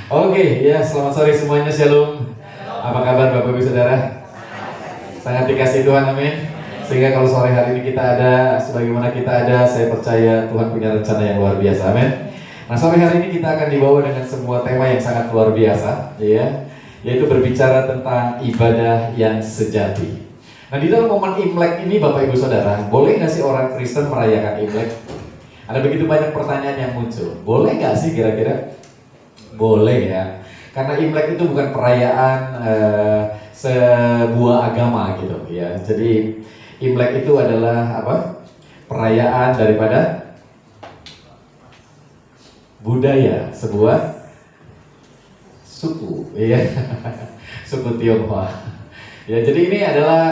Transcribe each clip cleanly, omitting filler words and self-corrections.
Oke, ya selamat sore semuanya, shalom. Apa kabar Bapak Ibu Saudara? Sangat dikasih Tuhan, amin. Sehingga kalau sore hari ini kita ada, sebagaimana kita ada, saya percaya Tuhan punya rencana yang luar biasa, amin. Nah, sore hari ini kita akan dibawa dengan sebuah tema yang sangat luar biasa, ya, yaitu berbicara tentang ibadah yang sejati. Nah, di dalam momen Imlek ini Bapak Ibu Saudara, boleh nggak sih orang Kristen merayakan Imlek? Ada begitu banyak pertanyaan yang muncul. Boleh nggak sih kira-kira? Boleh ya, karena Imlek itu bukan perayaan sebuah agama gitu ya. Jadi Imlek itu adalah apa? Perayaan daripada budaya sebuah suku, ya, suku Tionghoa. Ya, jadi ini adalah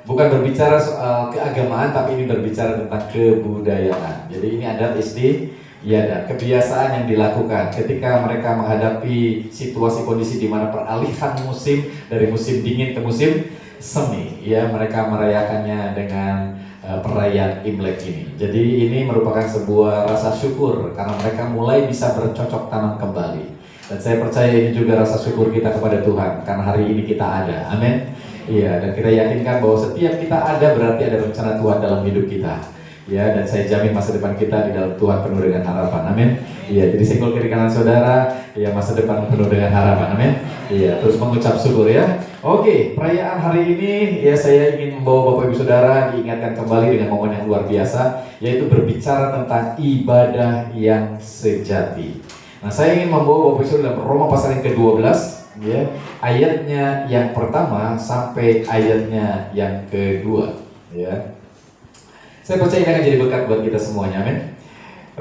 bukan berbicara soal keagamaan, tapi ini berbicara tentang kebudayaan. Jadi ini adat istiadat. Ya, dan kebiasaan yang dilakukan ketika mereka menghadapi situasi kondisi di mana peralihan musim dari musim dingin ke musim semi, ya mereka merayakannya dengan perayaan Imlek ini. Jadi ini merupakan sebuah rasa syukur karena mereka mulai bisa bercocok tanam kembali. Dan saya percaya ini juga rasa syukur kita kepada Tuhan karena hari ini kita ada. Amin. Iya, dan kita yakinkan bahwa setiap kita ada berarti ada rencana Tuhan dalam hidup kita. Ya, dan saya jamin masa depan kita di dalam Tuhan penuh dengan harapan, amin. Iya, jadi senggol kiri kanan saudara, ya masa depan penuh dengan harapan, amin. Iya, terus mengucap syukur ya. Oke, perayaan hari ini ya saya ingin membawa Bapak Ibu Saudara diingatkan kembali dengan momen yang luar biasa, yaitu berbicara tentang ibadah yang sejati. Nah, saya ingin membawa Bapak Ibu Saudara dalam Roma pasal yang ke-12, ya, ayatnya yang pertama sampai ayatnya yang kedua, ya. Saya percaya ini akan jadi berkat buat kita semuanya, amin.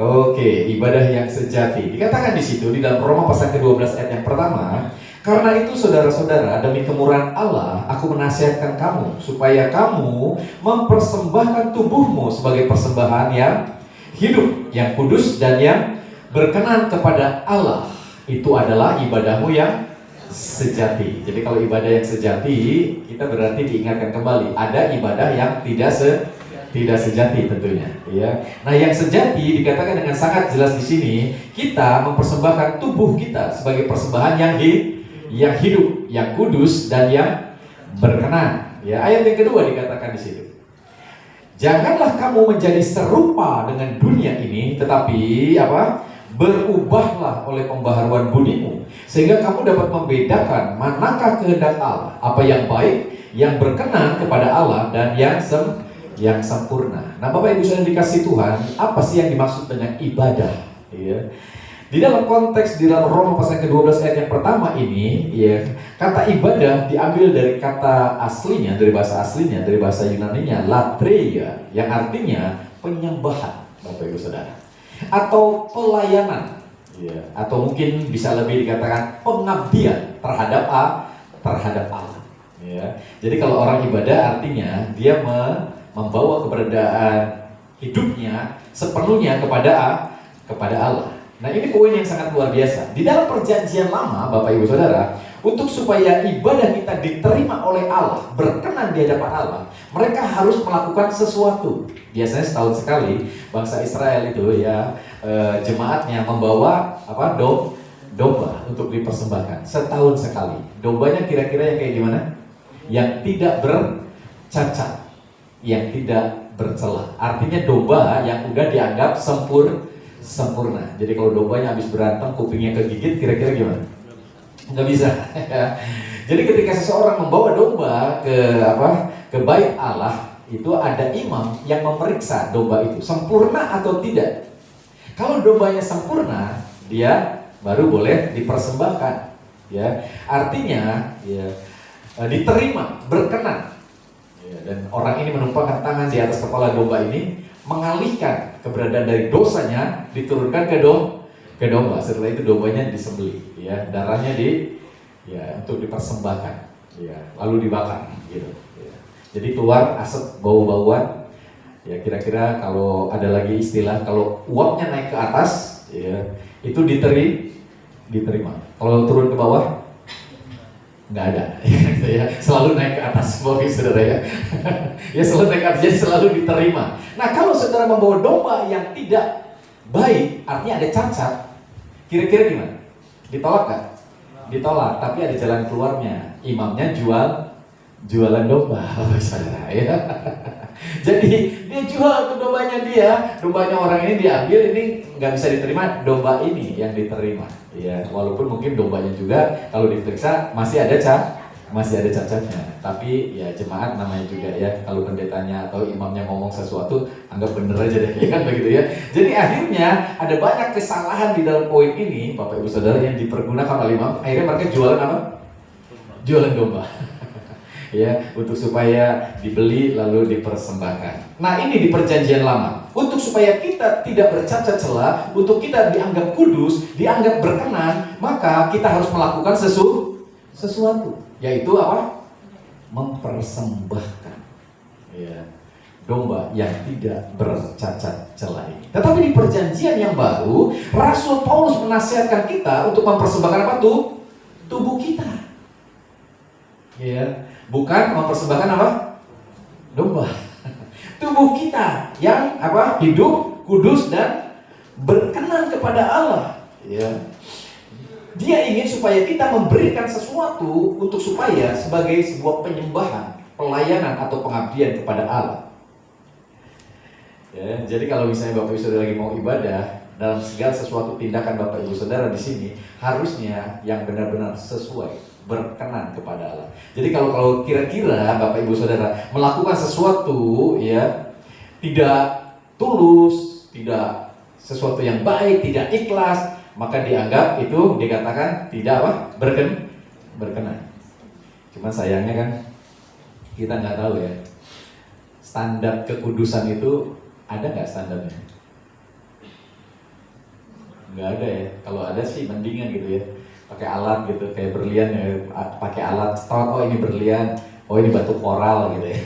Oke, ibadah yang sejati. Dikatakan di situ di dalam Roma pasal ke-12 ayat yang pertama, karena itu saudara-saudara, demi kemurahan Allah, aku menasihatkan kamu supaya kamu mempersembahkan tubuhmu sebagai persembahan yang hidup, yang kudus dan yang berkenan kepada Allah. Itu adalah ibadahmu yang sejati. Jadi kalau ibadah yang sejati, kita berarti diingatkan kembali ada ibadah yang tidak sejati tentunya, ya. Nah, yang sejati dikatakan dengan sangat jelas di sini, kita mempersembahkan tubuh kita sebagai persembahan yang hidup, yang kudus dan yang berkenan. Ya, ayat yang kedua dikatakan di situ. Janganlah kamu menjadi serupa dengan dunia ini, tetapi apa? Berubahlah oleh pembaharuan budimu, sehingga kamu dapat membedakan manakah kehendak Allah, apa yang baik, yang berkenan kepada Allah dan yang sempurna. Nah, Bapak Ibu Saudara dikasih Tuhan, apa sih yang dimaksud dengan ibadah? Ya. Di dalam konteks di dalam Roma pasal ke-12 ayat yang pertama ini, ya, kata ibadah diambil dari kata aslinya, dari bahasa aslinya, dari bahasa Yunaninya, latreia, yang artinya penyembahan, Bapak Ibu Saudara, atau pelayanan, ya, atau mungkin bisa lebih dikatakan pengabdian terhadap Allah. Ya. Jadi kalau orang ibadah artinya dia membawa keberadaan hidupnya sepenuhnya kepada Allah. Nah, ini poin yang sangat luar biasa. Di dalam perjanjian lama, Bapak Ibu Saudara, untuk supaya ibadah kita diterima oleh Allah, berkenan di hadapan Allah, mereka harus melakukan sesuatu. Biasanya setahun sekali bangsa Israel itu ya jemaatnya membawa domba untuk dipersembahkan setahun sekali. Dombanya kira-kira yang kayak gimana? Yang tidak bercacat, yang tidak bercela. Artinya domba yang udah dianggap sempurna. Jadi kalau dombanya habis berantem kupingnya kegigit, kira-kira gimana? Nggak bisa. Jadi ketika seseorang membawa domba ke bait Allah, itu ada imam yang memeriksa domba itu sempurna atau tidak. Kalau dombanya sempurna, dia baru boleh dipersembahkan. Ya, artinya ya diterima, berkenan. Ya, dan orang ini menumpangkan tangan di atas kepala domba ini, mengalihkan keberadaan dari dosanya, diturunkan ke domba. Setelah itu dombanya disembelih, ya, darahnya untuk dipersembahkan, ya, lalu dibakar, gitu. Ya. Jadi keluar asap bau-bauan. Ya, kira-kira kalau ada lagi istilah, kalau uapnya naik ke atas, ya, itu diterima. Kalau turun ke bawah, nggak ada, ya, selalu naik ke atas, Bapak Saudara ya. Ya, selalu naik ke atas, jadi selalu diterima. Nah, kalau saudara membawa domba yang tidak baik, artinya ada cacat, kira-kira gimana? Ditolak nggak? Ditolak, tapi ada jalan keluarnya. Imamnya jualan domba, saudara ya. Jadi dia jual tuh dombanya dombanya orang ini diambil, ini nggak bisa diterima, domba ini yang diterima. Ya, walaupun mungkin dombanya juga kalau diperiksa masih ada cacatnya. Tapi ya jemaat namanya juga ya, kalau pendetanya atau imamnya ngomong sesuatu, anggap bener aja deh, ya kan begitu ya. Jadi akhirnya ada banyak kesalahan di dalam poin ini, Bapak Ibu Saudara, yang dipergunakan oleh imam. Akhirnya mereka jualan apa? Jualan domba. Ya, untuk supaya dibeli lalu dipersembahkan. Nah, ini di perjanjian lama. Untuk supaya kita tidak bercacat celah, untuk kita dianggap kudus, dianggap berkenan, maka kita harus melakukan sesuatu, yaitu apa? Mempersembahkan ya, domba yang tidak bercacat celah ini. Tetapi di perjanjian yang baru, Rasul Paulus menasihatkan kita untuk mempersembahkan apa tuh? Tubuh kita. Ya, bukan mempersembahkan apa? Domba. Tubuh kita yang apa? Hidup, kudus dan berkenan kepada Allah. Ya. Dia ingin supaya kita memberikan sesuatu untuk supaya sebagai sebuah penyembahan, pelayanan atau pengabdian kepada Allah. Ya, jadi kalau misalnya Bapak Ibu Saudara lagi mau ibadah, dalam segala sesuatu tindakan Bapak Ibu Saudara di sini harusnya yang benar-benar sesuai, berkenan kepada Allah. Jadi kalau kira-kira Bapak Ibu Saudara melakukan sesuatu ya tidak tulus, tidak sesuatu yang baik, tidak ikhlas, maka dianggap itu dikatakan tidak apa? Berkenan. Cuman sayangnya kan kita nggak tahu ya, standar kekudusan itu ada nggak standarnya? Nggak ada ya. Kalau ada sih mendingan gitu ya, pakai alat gitu, kayak berlian ya, pakai alat stout, oh ini berlian, oh ini batu koral gitu ya.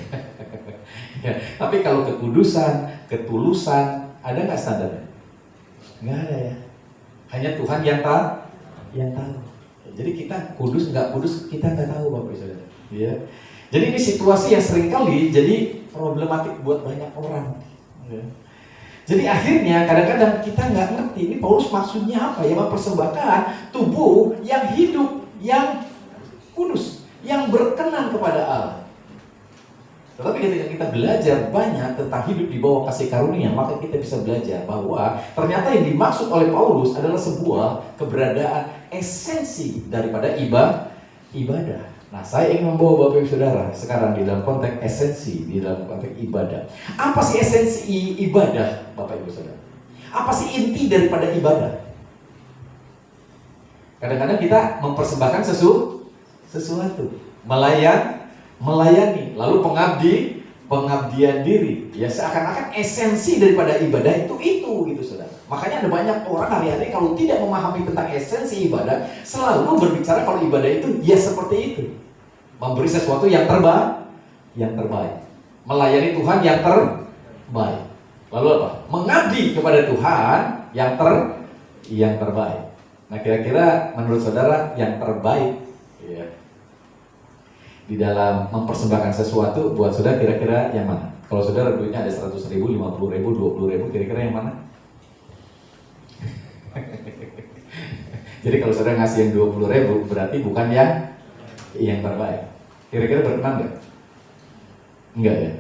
Ya, tapi kalau kekudusan, ketulusan, ada nggak standarnya? Nggak ada ya. Hanya Tuhan yang tahu. Jadi kita kudus nggak kudus kita nggak tahu, Bapak Ibu Saudara. Ya. Jadi ini situasi yang seringkali jadi problematik buat banyak orang. Ya. Jadi akhirnya kadang-kadang kita nggak ngerti ini Paulus maksudnya apa ya, mempersembahkan tubuh yang hidup, yang kudus, yang berkenan kepada Allah. Tetapi ketika kita belajar banyak tentang hidup di bawah kasih karunia, maka kita bisa belajar bahwa ternyata yang dimaksud oleh Paulus adalah sebuah keberadaan esensi daripada ibadah. Nah, saya ingin membawa Bapak Ibu Saudara sekarang di dalam konteks esensi, di dalam konteks ibadah. Apa sih esensi ibadah, Bapak Ibu Saudara? Apa sih inti daripada ibadah? Kadang-kadang kita mempersembahkan sesuatu, melayani, lalu pengabdian diri. Ya, seakan-akan esensi daripada ibadah itu gitu, Saudara. Makanya ada banyak orang hari-hari kalau tidak memahami tentang esensi ibadah, selalu berbicara kalau ibadah itu ya seperti itu. Memberi sesuatu yang terbaik. Melayani Tuhan yang terbaik. Lalu apa? Mengabdi kepada Tuhan yang terbaik. Nah, kira-kira menurut saudara yang terbaik ya, di dalam mempersembahkan sesuatu buat saudara kira-kira yang mana? Kalau saudara duitnya ada 100.000, 50.000, 20.000, kira-kira yang mana? Jadi kalau saudara ngasih yang 20.000 berarti bukan yang terbaik. Kira-kira berkenan nggak? Enggak ya?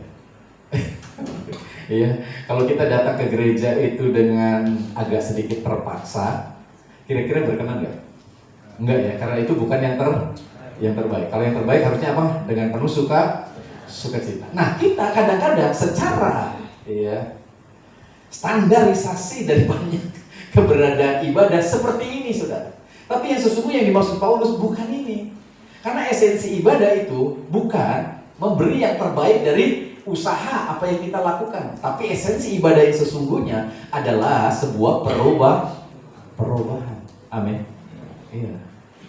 Iya. Kalau kita datang ke gereja itu dengan agak sedikit terpaksa, kira-kira berkenan nggak? Enggak ya, karena itu bukan yang terbaik. Kalau yang terbaik harusnya apa? Dengan penuh sukacita. Nah, kita kadang-kadang secara standarisasi dari banyak keberadaan ibadah seperti ini, saudara. Tapi yang sesungguhnya yang dimaksud Paulus bukan ini. Karena esensi ibadah itu bukan memberi yang terbaik dari usaha apa yang kita lakukan. Tapi esensi ibadah yang sesungguhnya adalah sebuah perubahan. Amin. Iya.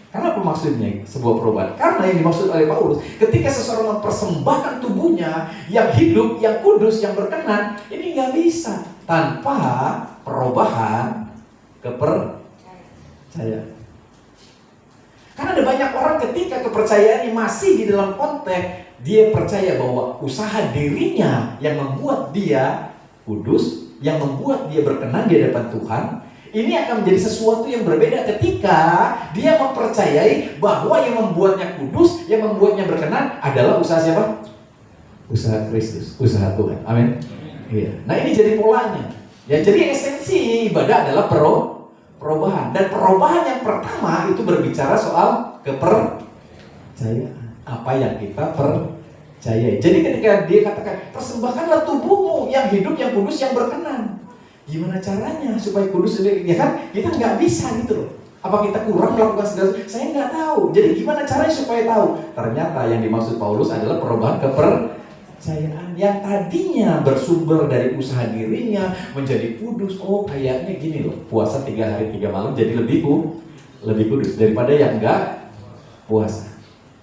Karena apa maksudnya sebuah perubahan? Karena yang dimaksud oleh Paulus, ketika seseorang mempersembahkan tubuhnya yang hidup, yang kudus, yang berkenan, ini nggak bisa tanpa perubahan kepercayaan. Karena ada banyak orang ketika kepercayaannya masih di dalam konteks dia percaya bahwa usaha dirinya yang membuat dia kudus, yang membuat dia berkenan di hadapan Tuhan, ini akan menjadi sesuatu yang berbeda ketika dia mempercayai bahwa yang membuatnya kudus, yang membuatnya berkenan adalah usaha siapa? Usaha Kristus, usaha Tuhan. Amin. Iya. Nah, ini jadi polanya. Ya, jadi esensi ibadah adalah perubahan. Dan perubahan yang pertama itu berbicara soal kepercayaan. Apa yang kita percayai. Jadi ketika dia katakan, persembahkanlah tubuhmu yang hidup, yang kudus, yang berkenan. Gimana caranya supaya kudus? Ya kan, kita nggak bisa gitu loh. Apa kita kurang melakukan segala sesuatu? Saya nggak tahu. Jadi gimana caranya supaya tahu? Ternyata yang dimaksud Paulus adalah perubahan kepercayaan yang tadinya bersumber dari usaha dirinya menjadi kudus. Oh, kayaknya gini loh, puasa 3 hari 3 malam jadi lebih kudus daripada yang nggak puasa.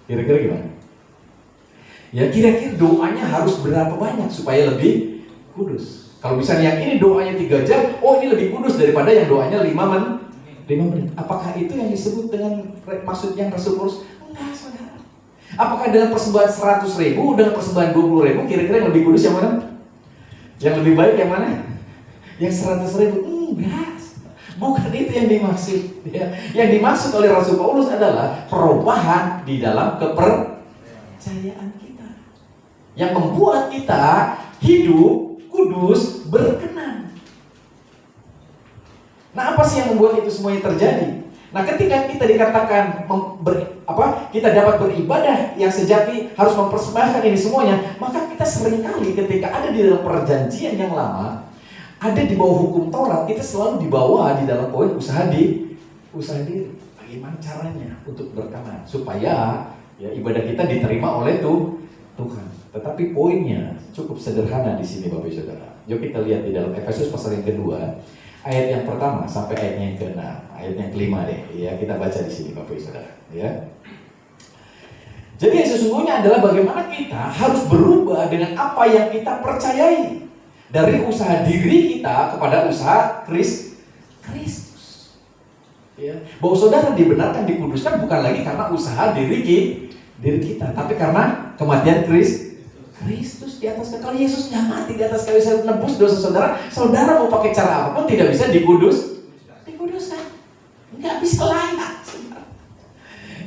Kira-kira gimana? Ya, kira-kira doanya harus berapa banyak supaya lebih kudus? Kalau misalnya yang ini doanya 3 jam, oh ini lebih kudus daripada yang doanya 5 menit. Apakah itu yang disebut dengan maksud yang Rasul Paulus? Enggak, saudara. Apakah dengan persembahan 100.000, dengan persembahan 20.000, kira-kira yang lebih kudus yang mana? Yang lebih baik yang mana? Yang 100.000? Enggak. Bukan itu yang dimaksud. Ya. Yang dimaksud oleh Rasul Paulus adalah perubahan di dalam kepercayaan kita. Yang membuat kita hidup kudus, berkenan. Nah, apa sih yang membuat itu semuanya terjadi? Nah, ketika kita dikatakan kita dapat beribadah yang sejati, harus mempersembahkan ini semuanya, maka kita seringkali ketika ada di dalam perjanjian yang lama, ada di bawah hukum Taurat, kita selalu dibawa di dalam poin usaha diri. Bagaimana caranya untuk berkenan supaya ya ibadah kita diterima oleh Tuhan. Tetapi poinnya cukup sederhana di sini, Bapak Ibu Saudara. Yuk kita lihat di dalam Efesus pasal yang kedua, ayat yang pertama sampai ayatnya yang ke-6, ayat yang ke-5 deh. Ya, kita baca di sini, Bapak Ibu Saudara. Ya. Jadi yang sesungguhnya adalah bagaimana kita harus berubah dengan apa yang kita percayai, dari usaha diri kita kepada usaha Kristus. Ya. Bahwa saudara dibenarkan, dikuduskan bukan lagi karena usaha diri kita, tapi karena kematian Kristus di atas kayu. Kalau Yesus nggak mati di atas kayu, saya menebus dosa saudara mau pakai cara apapun tidak bisa dikuduskan, nggak bisa layak.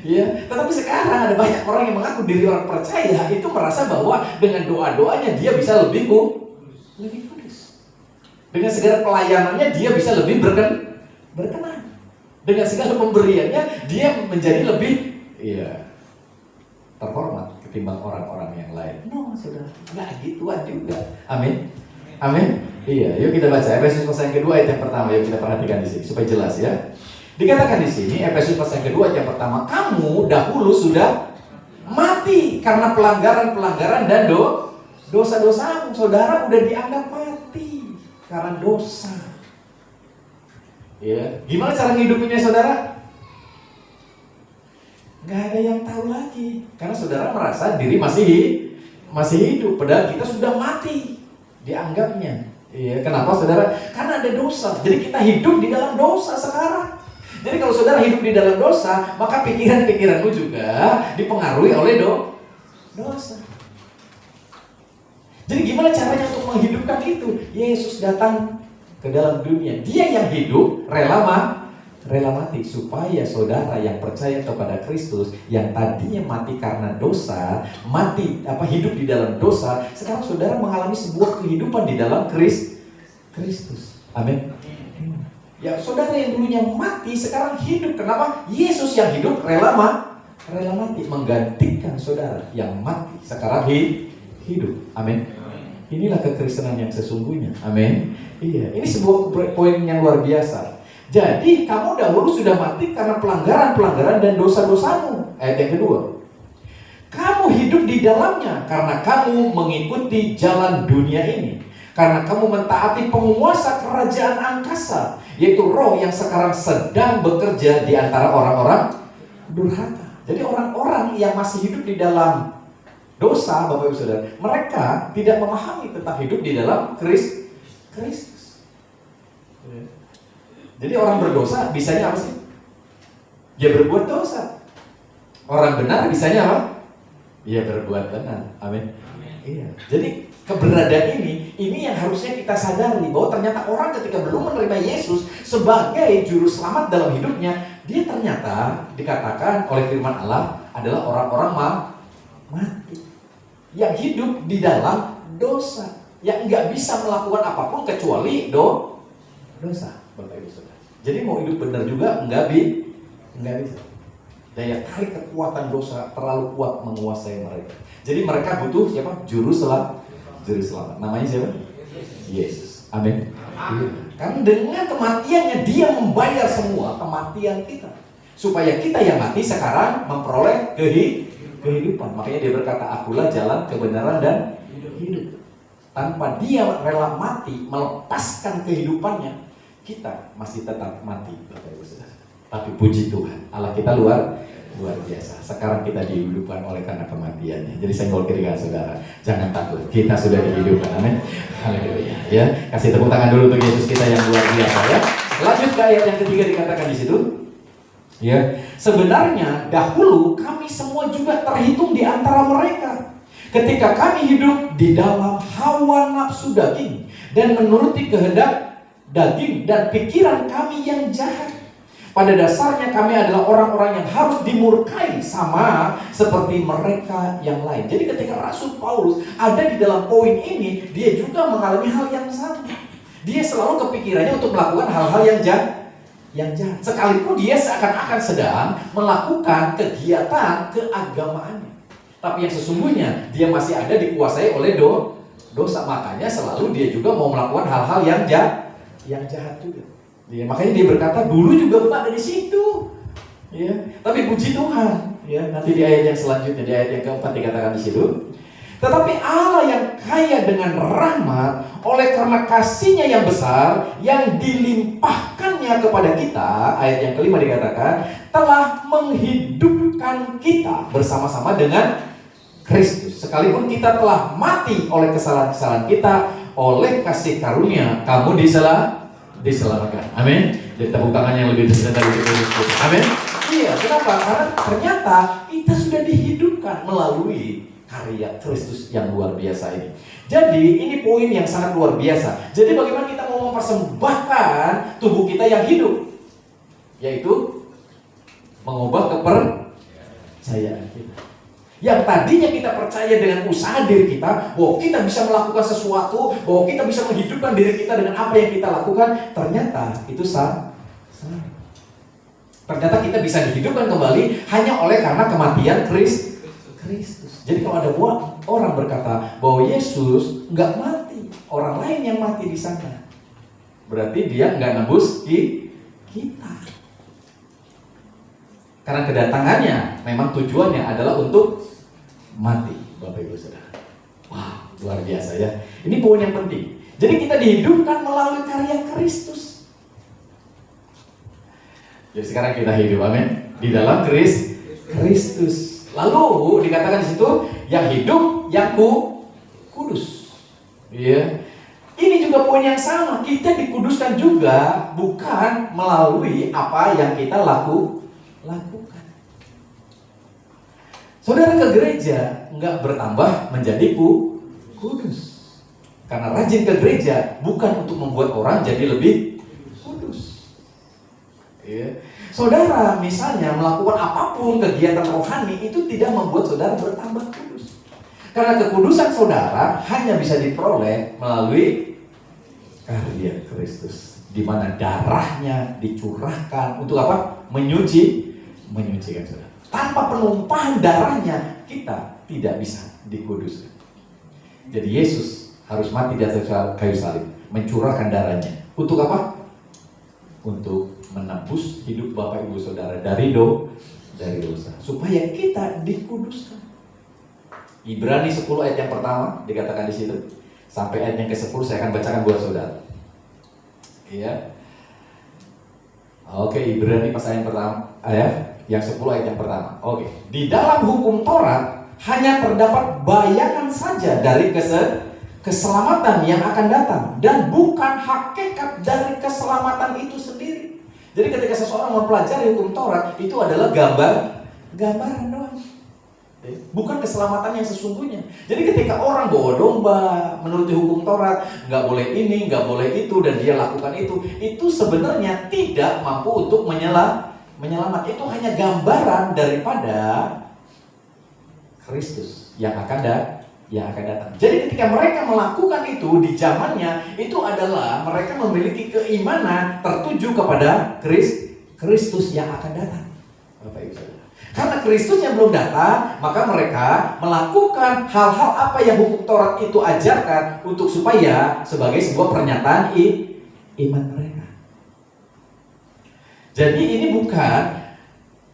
Ya, tetapi sekarang ada banyak orang yang mengaku diri orang percaya, itu merasa bahwa dengan doa-doanya dia bisa lebih kudus. Dengan segala pelayanannya dia bisa lebih berkenan. Dengan segala pemberiannya dia menjadi lebih terhormat ketimbang orang-orang yang lain. No, saudara, nggak gituan juga. Amin. Iya, yuk kita baca Efesus pasal yang kedua ayat yang pertama. Yuk kita perhatikan di sini supaya jelas ya. Dikatakan di sini Efesus pasal yang kedua ayat yang pertama, kamu dahulu sudah mati karena pelanggaran dan dosa-dosamu. Saudara udah dianggap mati karena dosa. Ya, gimana cara ngidupinnya saudara? Nggak ada yang tahu lagi, karena saudara merasa diri masih hidup, padahal kita sudah mati dianggapnya. Iya, kenapa saudara? Karena ada dosa. Jadi kita hidup di dalam dosa sekarang. Jadi kalau saudara hidup di dalam dosa, maka pikiran-pikiranmu juga dipengaruhi oleh dosa. Jadi gimana caranya untuk menghidupkan itu? Yesus datang ke dalam dunia. Dia yang hidup, rela mati supaya saudara yang percaya kepada Kristus yang tadinya mati karena dosa, hidup di dalam dosa, sekarang saudara mengalami sebuah kehidupan di dalam Kristus. Amin. Ya, saudara yang dulunya mati sekarang hidup. Kenapa? Yesus yang hidup rela mati menggantikan saudara yang mati sekarang hidup. Amin. Inilah kekristenan yang sesungguhnya. Amin. Iya, ini sebuah poin yang luar biasa. Jadi kamu dahulu sudah mati karena pelanggaran dan dosa-dosamu. Ayat yang kedua, kamu hidup di dalamnya karena kamu mengikuti jalan dunia ini, karena kamu mentaati penguasa kerajaan angkasa, yaitu roh yang sekarang sedang bekerja di antara orang-orang durhaka. Jadi orang-orang yang masih hidup di dalam dosa, Bapak Ibu Saudara, mereka tidak memahami tentang hidup di dalam Kristus. Jadi orang berdosa bisanya apa sih? Ya berbuat dosa. Orang benar bisanya apa? Ya berbuat benar. Amin. Iya. Jadi keberadaan ini yang harusnya kita sadari bahwa ternyata orang ketika belum menerima Yesus sebagai juru selamat dalam hidupnya, dia ternyata dikatakan oleh firman Allah adalah orang-orang mati yang hidup di dalam dosa, yang nggak bisa melakukan apapun kecuali dosa, Bapak Ibu Saudara. Jadi mau hidup benar juga nggak bisa. Daya tarik kekuatan dosa terlalu kuat menguasai mereka. Jadi mereka butuh siapa? Juru selamat. Namanya siapa? Yesus. Amin. Karena dengan kematiannya dia membayar semua kematian kita, supaya kita yang mati sekarang memperoleh kehidupan. Makanya dia berkata, akulah jalan, kebenaran, dan hidup. Tanpa dia rela mati melepaskan kehidupannya, kita masih tetap mati, Bapak Ibu Saudara. Tapi puji Tuhan, Allah kita luar biasa. Sekarang kita dihidupkan oleh karena kematiannya. Jadi senggol kiri kanan saudara, jangan takut, kita sudah dihidupkan. Amin. Haleluya. Ya, kasih tepuk tangan dulu untuk Yesus kita yang luar biasa ya. Lanjut ke ayat yang ketiga, dikatakan di situ. Ya, sebenarnya dahulu kami semua juga terhitung di antara mereka. Ketika kami hidup di dalam hawa nafsu daging dan menuruti kehendak daging dan pikiran kami yang jahat. Pada dasarnya kami adalah orang-orang yang harus dimurkai sama seperti mereka yang lain. Jadi ketika Rasul Paulus ada di dalam poin ini, dia juga mengalami hal yang sama. Dia selalu kepikirannya untuk melakukan hal-hal yang jahat. Sekalipun dia seakan-akan sedang melakukan kegiatan keagamaannya, tapi yang sesungguhnya dia masih ada dikuasai oleh dosa. Makanya selalu dia juga mau melakukan hal-hal yang jahat juga. Ya, makanya dia berkata dulu juga gua ada di situ. Ya, tapi puji Tuhan, ya, nanti di ayat yang selanjutnya, di ayat yang keempat dikatakan di situ. Tetapi Allah yang kaya dengan rahmat, oleh karena kasih-Nya yang besar yang dilimpahkannya kepada kita, ayat yang kelima dikatakan, telah menghidupkan kita bersama-sama dengan Kristus. Sekalipun kita telah mati oleh kesalahan-kesalahan kita, oleh kasih karunia kamu diselamatkan. Amin. Jadi tepuk tangan yang lebih besar dari Kristus. Amin. Iya, kenapa? Karena ternyata kita sudah dihidupkan melalui karya Kristus yang luar biasa ini. Jadi ini poin yang sangat luar biasa. Jadi bagaimana kita mau mempersembahkan tubuh kita yang hidup, yaitu mengubah kepercayaan kita. Yang tadinya kita percaya dengan usaha diri kita, bahwa kita bisa melakukan sesuatu, bahwa kita bisa menghidupkan diri kita dengan apa yang kita lakukan, ternyata itu salah. Ternyata kita bisa dihidupkan kembali hanya oleh karena kematian Kristus. Jadi kalau ada orang berkata bahwa Yesus nggak mati, orang lain yang mati di sana, berarti dia nggak nebus kita. Karena kedatangannya memang tujuannya adalah untuk mati, Bapak Ibu Saudara. Wah, luar biasa ya. Ini poin yang penting. Jadi kita dihidupkan melalui karya Kristus. Jadi sekarang kita hidup, amin, di dalam Kristus. Lalu dikatakan di situ yang hidup, yang kudus. Iya. Ini juga poin yang sama. Kita dikuduskan juga bukan melalui apa yang kita lakukan. Saudara ke gereja nggak bertambah menjadi kudus. Karena rajin ke gereja bukan untuk membuat orang jadi lebih kudus. Ya. Saudara misalnya melakukan apapun kegiatan rohani itu tidak membuat saudara bertambah kudus. Karena kekudusan saudara hanya bisa diperoleh melalui karya Kristus, di mana darahnya dicurahkan untuk apa? Menyucikan saudara. Tanpa penumpahan darahnya kita tidak bisa dikuduskan. Jadi Yesus harus mati di atas kayu salib, mencurahkan darahnya. Untuk apa? Untuk menebus hidup Bapak Ibu Saudara dari dosa, supaya kita dikuduskan. Ibrani 10 ayat yang pertama dikatakan di situ. Sampai ayat yang ke-10 saya akan bacakan buat saudara. Iya. Oke, Ibrani pasal yang pertama, yang 10 ayat yang pertama. Oke. Di dalam hukum Taurat hanya terdapat bayangan saja dari keselamatan yang akan datang, dan bukan hakikat dari keselamatan itu sendiri. Jadi ketika seseorang mempelajari hukum Taurat, itu adalah gambaran doang. Bukan keselamatan yang sesungguhnya. Jadi ketika orang bawa domba menuruti hukum Taurat, nggak boleh ini, nggak boleh itu, dan dia lakukan itu sebenarnya tidak mampu untuk menyelamat. Itu hanya gambaran daripada Kristus yang akan datang. Jadi ketika mereka melakukan itu di zamannya, itu adalah mereka memiliki keimanan tertuju kepada Kristus yang akan datang. Bapak Ibu Saudara. Karena Kristus yang belum datang, maka mereka melakukan hal-hal apa yang hukum Taurat itu ajarkan untuk supaya sebagai sebuah pernyataan iman mereka. Jadi ini bukan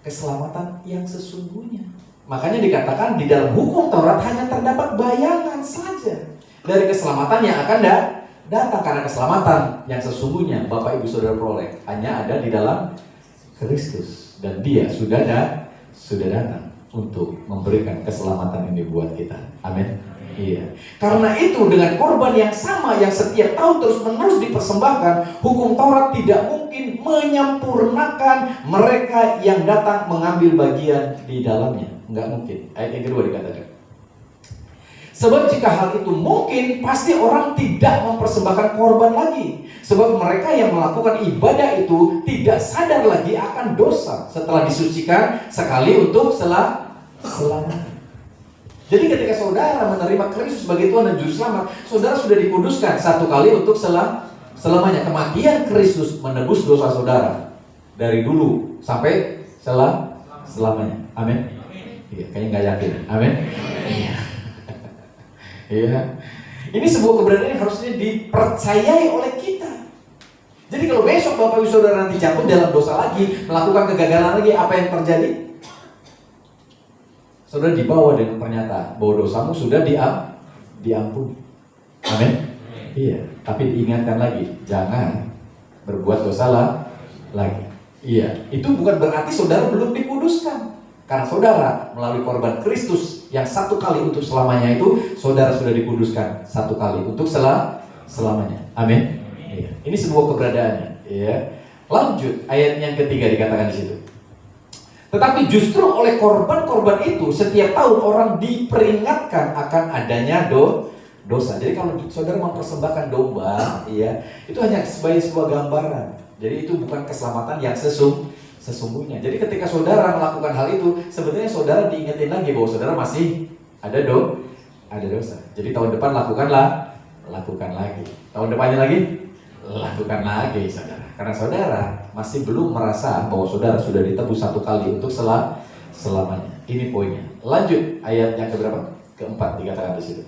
keselamatan yang sesungguhnya. Makanya dikatakan di dalam hukum Taurat hanya terdapat bayangan saja dari keselamatan yang akan datang. Karena keselamatan yang sesungguhnya Bapak Ibu Saudara peroleh hanya ada di dalam Kristus, dan Dia sudah datang untuk memberikan keselamatan ini buat kita. Amin. Iya. Karena itu dengan korban yang sama yang setiap tahun terus-menerus dipersembahkan, hukum Taurat tidak mungkin menyempurnakan mereka yang datang mengambil bagian di dalamnya. Enggak mungkin. Ayat yang kedua dikatakan, sebab jika hal itu mungkin, pasti orang tidak mempersembahkan korban lagi. Sebab mereka yang melakukan ibadah itu tidak sadar lagi akan dosa setelah disucikan sekali untuk selamanya. Jadi ketika saudara menerima Kristus sebagai Tuhan dan Juru Selamat, saudara sudah dikuduskan satu kali untuk selamanya. Kematian Kristus menebus dosa saudara dari dulu sampai selamanya. Amin. Iya, kayaknya nggak yakin. Amin. Iya. Iya. Ini sebuah kebenaran yang harusnya dipercayai oleh kita. Jadi kalau besok Bapak Ibu Saudara nanti jatuh dalam dosa lagi, melakukan kegagalan lagi, apa yang terjadi? Saudara dibawa dengan pernyataan bahwa dosamu sudah diampuni. Amin. Iya. Tapi diingatkan lagi, jangan berbuat dosa lagi. Iya. Itu bukan berarti saudara belum dikuduskan. Karena saudara melalui korban Kristus yang satu kali untuk selamanya itu, saudara sudah dikuduskan satu kali untuk selamanya. Amin. Iya. Ini sebuah keberadaannya. Iya. Lanjut ayat yang ketiga dikatakan di situ. Tetapi justru oleh korban-korban itu setiap tahun orang diperingatkan akan adanya dosa. Jadi kalau saudara mempersembahkan domba, iya, itu hanya sebagai sebuah gambaran. Jadi itu bukan keselamatan yang sesungguhnya. Jadi ketika saudara melakukan hal itu, sebetulnya saudara diingetin lagi bahwa saudara masih ada dosa. Jadi tahun depan lakukan lagi. Tahun depannya lagi lakukan lagi, saudara. Karena saudara masih belum merasa bahwa saudara sudah ditebus satu kali untuk selamanya. Ini poinnya. Lanjut ayat yang keberapa? Keempat dikatakan di situ.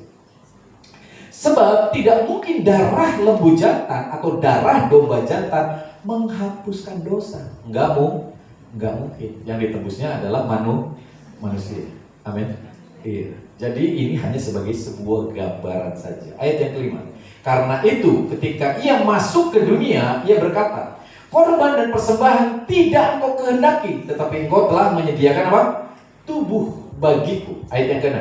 Sebab tidak mungkin darah lembu jantan atau darah domba jantan menghapuskan dosa. Enggak mungkin. Yang ditebusnya adalah manusia. Amin. Iya. Jadi ini hanya sebagai sebuah gambaran saja. Ayat yang kelima. Karena itu ketika ia masuk ke dunia, ia berkata, korban dan persembahan tidak engkau kehendaki, tetapi engkau telah menyediakan apa? Tubuh bagiku. Ayat yang ke-6.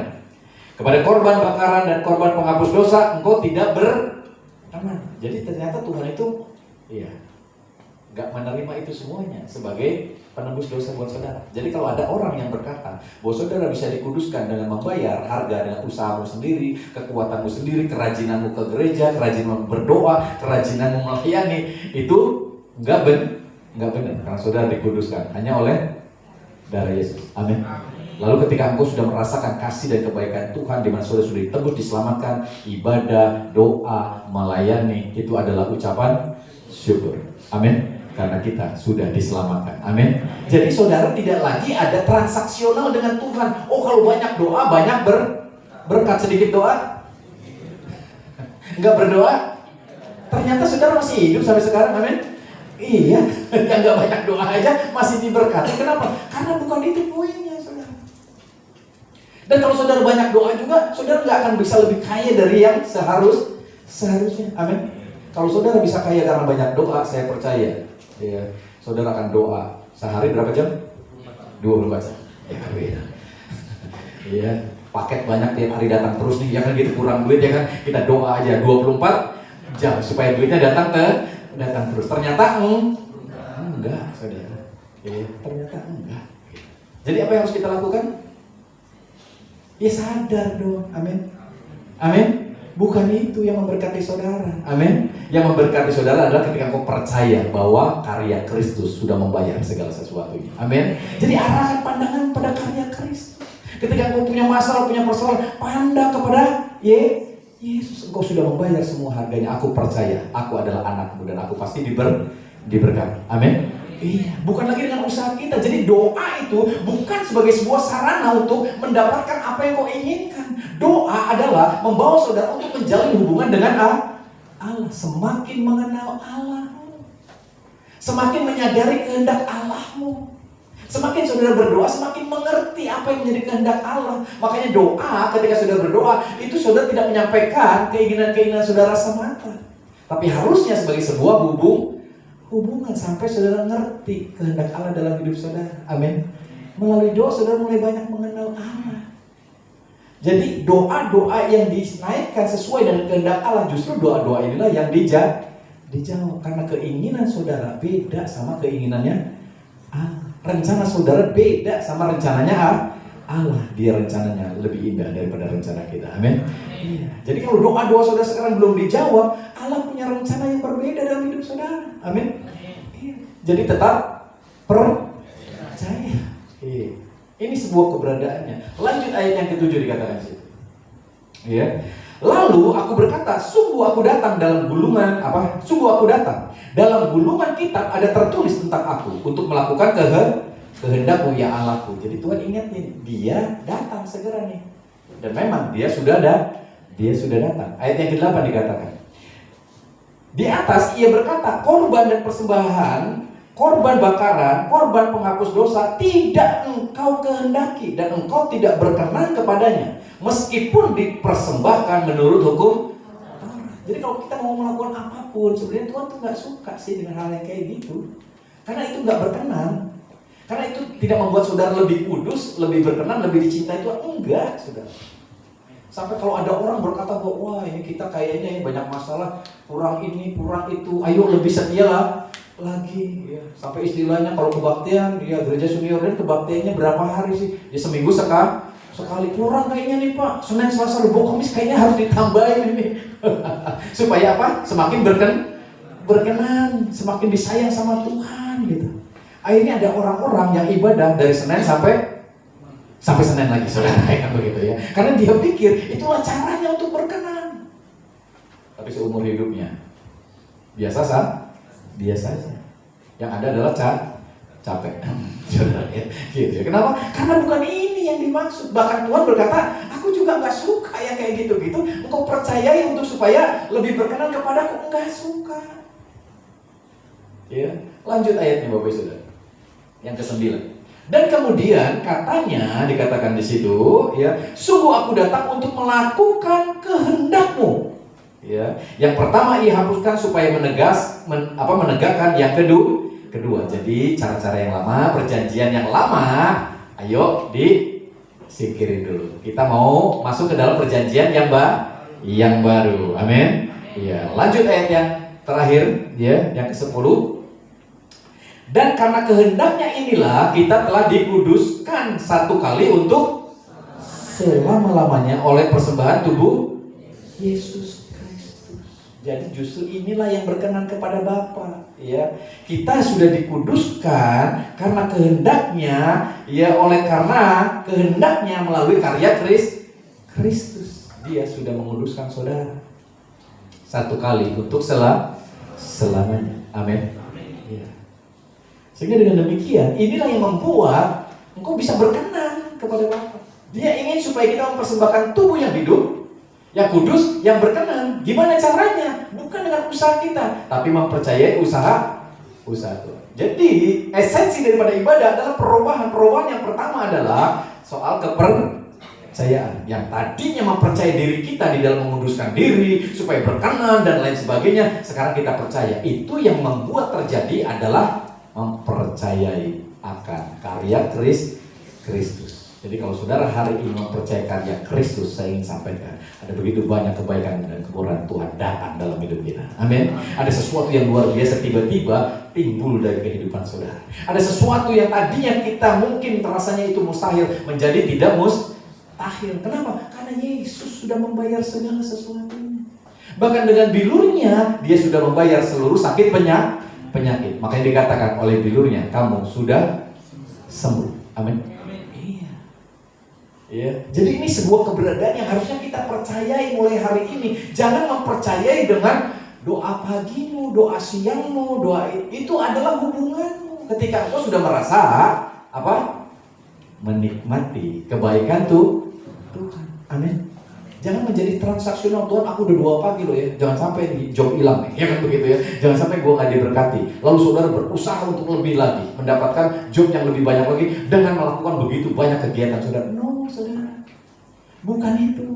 Kepada korban bakaran dan korban penghapus dosa engkau tidak beraman. Jadi ternyata Tuhan itu gak menerima itu semuanya sebagai penebus dosa buat saudara. Jadi kalau ada orang yang berkata bahwa saudara bisa dikuduskan dengan membayar harga dengan usahamu sendiri, kekuatanmu sendiri, kerajinanmu ke gereja, kerajinanmu berdoa, kerajinanmu melayani, itu enggak benar. Karena saudara dikuduskan hanya oleh darah Yesus. Amin. Lalu ketika engkau sudah merasakan kasih dan kebaikan Tuhan, di mana saudara sudah ditebus, diselamatkan, ibadah, doa, melayani, itu adalah ucapan syukur. Amin. Karena kita sudah diselamatkan. Amin. Jadi saudara tidak lagi ada transaksional dengan Tuhan. Oh, kalau banyak doa, banyak berkat, sedikit doa enggak berdoa, ternyata saudara masih hidup sampai sekarang. Amin. Iya, yang enggak banyak doa aja masih diberkati. Kenapa? Karena bukan itu poinnya, saudara. Dan kalau saudara banyak doa juga, saudara enggak akan bisa lebih kaya dari yang seharusnya. Amin. Kalau saudara bisa kaya karena banyak doa, saya percaya saudara akan doa sehari berapa jam? 24 jam. Ya beda. Iya, paket banyak tiap hari datang terus nih, ya kan gitu, kurang duit ya kan. Kita doa aja 24 jam supaya duitnya datang terus. Ternyata enggak, saudara. Ternyata enggak. Jadi apa yang harus kita lakukan? Ya sadar dong, amin. Amin. Bukan itu yang memberkati saudara, amin. Yang memberkati saudara adalah ketika kau percaya bahwa karya Kristus sudah membayar segala sesuatunya, amin. Jadi arahkan pandangan pada karya Kristus. Ketika kau punya masalah, punya persoalan, pandang kepada Yesus. Engkau sudah membayar semua harganya. Aku percaya, aku adalah anakmu dan aku pasti diberkati, amin. Iya, bukan lagi dengan usaha kita. Jadi doa itu bukan sebagai sebuah sarana untuk mendapatkan apa yang kau inginkan. Doa adalah membawa saudara untuk menjalin hubungan dengan Allah. Semakin mengenal Allah, semakin menyadari kehendak Allahmu. Semakin saudara berdoa, semakin mengerti apa yang menjadi kehendak Allah. Makanya doa, ketika saudara berdoa, itu saudara tidak menyampaikan keinginan-keinginan saudara semata, tapi harusnya sebagai sebuah hubungan sampai saudara ngerti kehendak Allah dalam hidup saudara. Amin. Melalui doa saudara mulai banyak mengenal Allah. Jadi doa-doa yang dinaikkan sesuai dengan kehendak Allah, justru doa-doa inilah yang dijawab. Karena keinginan saudara beda sama keinginannya Allah. Rencana saudara beda sama rencananya Allah. Dia rencananya lebih indah daripada rencana kita. Amin. Iya. Jadi kalau doa-doa saudara sekarang belum dijawab, Allah punya rencana yang berbeda dalam hidup saudara. Amin. Iya. Jadi tetap percaya. Iya. Ini sebuah keberadaannya. Lanjut ayat yang ke-7 dikatakan di situ. Iya. Lalu aku berkata, sungguh aku datang dalam gulungan Sungguh aku datang dalam gulungan kitab ada tertulis tentang aku untuk melakukan kehendakmu ya Allahku. Jadi Tuhan ingatin, dia datang segera nih. Dan memang dia sudah datang. Ayat yang ke-8 dikatakan, di atas ia berkata, korban dan persembahan, korban bakaran, korban penghapus dosa tidak engkau kehendaki dan engkau tidak berkenan kepadanya, meskipun dipersembahkan menurut hukum. Jadi kalau kita mau melakukan apapun, sebenarnya Tuhan tuh nggak suka sih dengan hal yang kayak gitu, karena itu nggak berkenan, karena itu tidak membuat saudara lebih kudus, lebih berkenan, lebih dicintai Tuhan. Enggak, saudara. Sampai kalau ada orang berkata bahwa wah ini kita kayaknya banyak masalah, kurang ini, kurang itu, ayo lebih setia lagi. Ya. Sampai istilahnya kalau kebaktian, dia gereja senior dan kebaktiannya berapa hari sih? Ya seminggu sekali. Kurang kayaknya nih Pak, Senin, Selasa, Rabu, Kamis kayaknya harus ditambahin ini. Supaya apa? Semakin berkenan, semakin disayang sama Tuhan gitu. Akhirnya ada orang-orang yang ibadah dari Senin sampai Senin lagi, saudara, kan begitu ya. Karena dia pikir itulah caranya untuk berkenan. Tapi seumur hidupnya biasa saja. Yang ada adalah capek. Saudara ya. Gitu. Kenapa? Karena bukan ini yang dimaksud. Bahkan Tuhan berkata, aku juga nggak suka yang kayak gitu-gitu. Engkau percayai untuk supaya lebih berkenan kepadaku, nggak suka. Ya, lanjut ayatnya Bapak Ibu Saudara. Yang ke-9. Dan kemudian katanya dikatakan di situ, ya, sungguh aku datang untuk melakukan kehendakmu. Ya, yang pertama ia hapuskan supaya menegakkan yang kedua. Jadi cara-cara yang lama, perjanjian yang lama, ayo disingkirin dulu. Kita mau masuk ke dalam perjanjian yang baru. Amin. Ya, lanjut ayat yang terakhir, ya, yang ke-10. Dan karena kehendaknya inilah kita telah dikuduskan satu kali untuk selama-lamanya oleh persembahan tubuh Yesus Kristus. Jadi justru inilah yang berkenan kepada Bapa. Ya, kita sudah dikuduskan karena kehendaknya, ya, karena kehendaknya melalui karya Kristus. Dia sudah menguduskan saudara satu kali untuk selamanya. Amin. Sehingga dengan demikian, inilah yang membuat engkau bisa berkenan kepada Bapa. Dia ingin supaya kita mempersembahkan tubuh yang hidup, yang kudus, yang berkenan. Gimana caranya? Bukan dengan usaha kita, tapi mempercayai usaha Tuhan. Jadi, esensi daripada ibadah adalah perubahan. Perubahan yang pertama adalah soal kepercayaan. Yang tadinya mempercayai diri kita di dalam menguduskan diri, supaya berkenan dan lain sebagainya. Sekarang kita percaya. Itu yang membuat terjadi adalah mempercayai akan karya Kristus. Jadi kalau saudara hari ini mempercayai karya Kristus, saya ingin sampaikan ada begitu banyak kebaikan dan kemurahan Tuhan datang dalam hidup kita. Amin. Ada sesuatu yang luar biasa tiba-tiba timbul dari kehidupan saudara. Ada sesuatu yang tadinya kita mungkin rasanya itu mustahil menjadi tidak mustahil. tahir. Kenapa? Karena Yesus sudah membayar segala sesuatunya. Bahkan dengan bilurnya dia sudah membayar seluruh sakit penyakit. Makanya dikatakan oleh bilurnya kamu sudah sembuh. Amin. Ya, jadi ini sebuah keberadaan yang harusnya kita percayai mulai hari ini. Jangan mempercayai dengan doa pagimu, doa siangmu, doa itu adalah hubunganmu. Ketika engkau sudah merasa apa? Menikmati kebaikan Tuhan. Amin. Jangan menjadi transaksional. Tuhan, aku udah doa pagi loh ya. Jangan sampai di job hilang nih. Ya kan begitu ya. Jangan sampai gua nggak diberkati. Lalu saudara berusaha untuk lebih lagi, mendapatkan job yang lebih banyak lagi dengan melakukan begitu banyak kegiatan saudara. No, saudara. Bukan itu.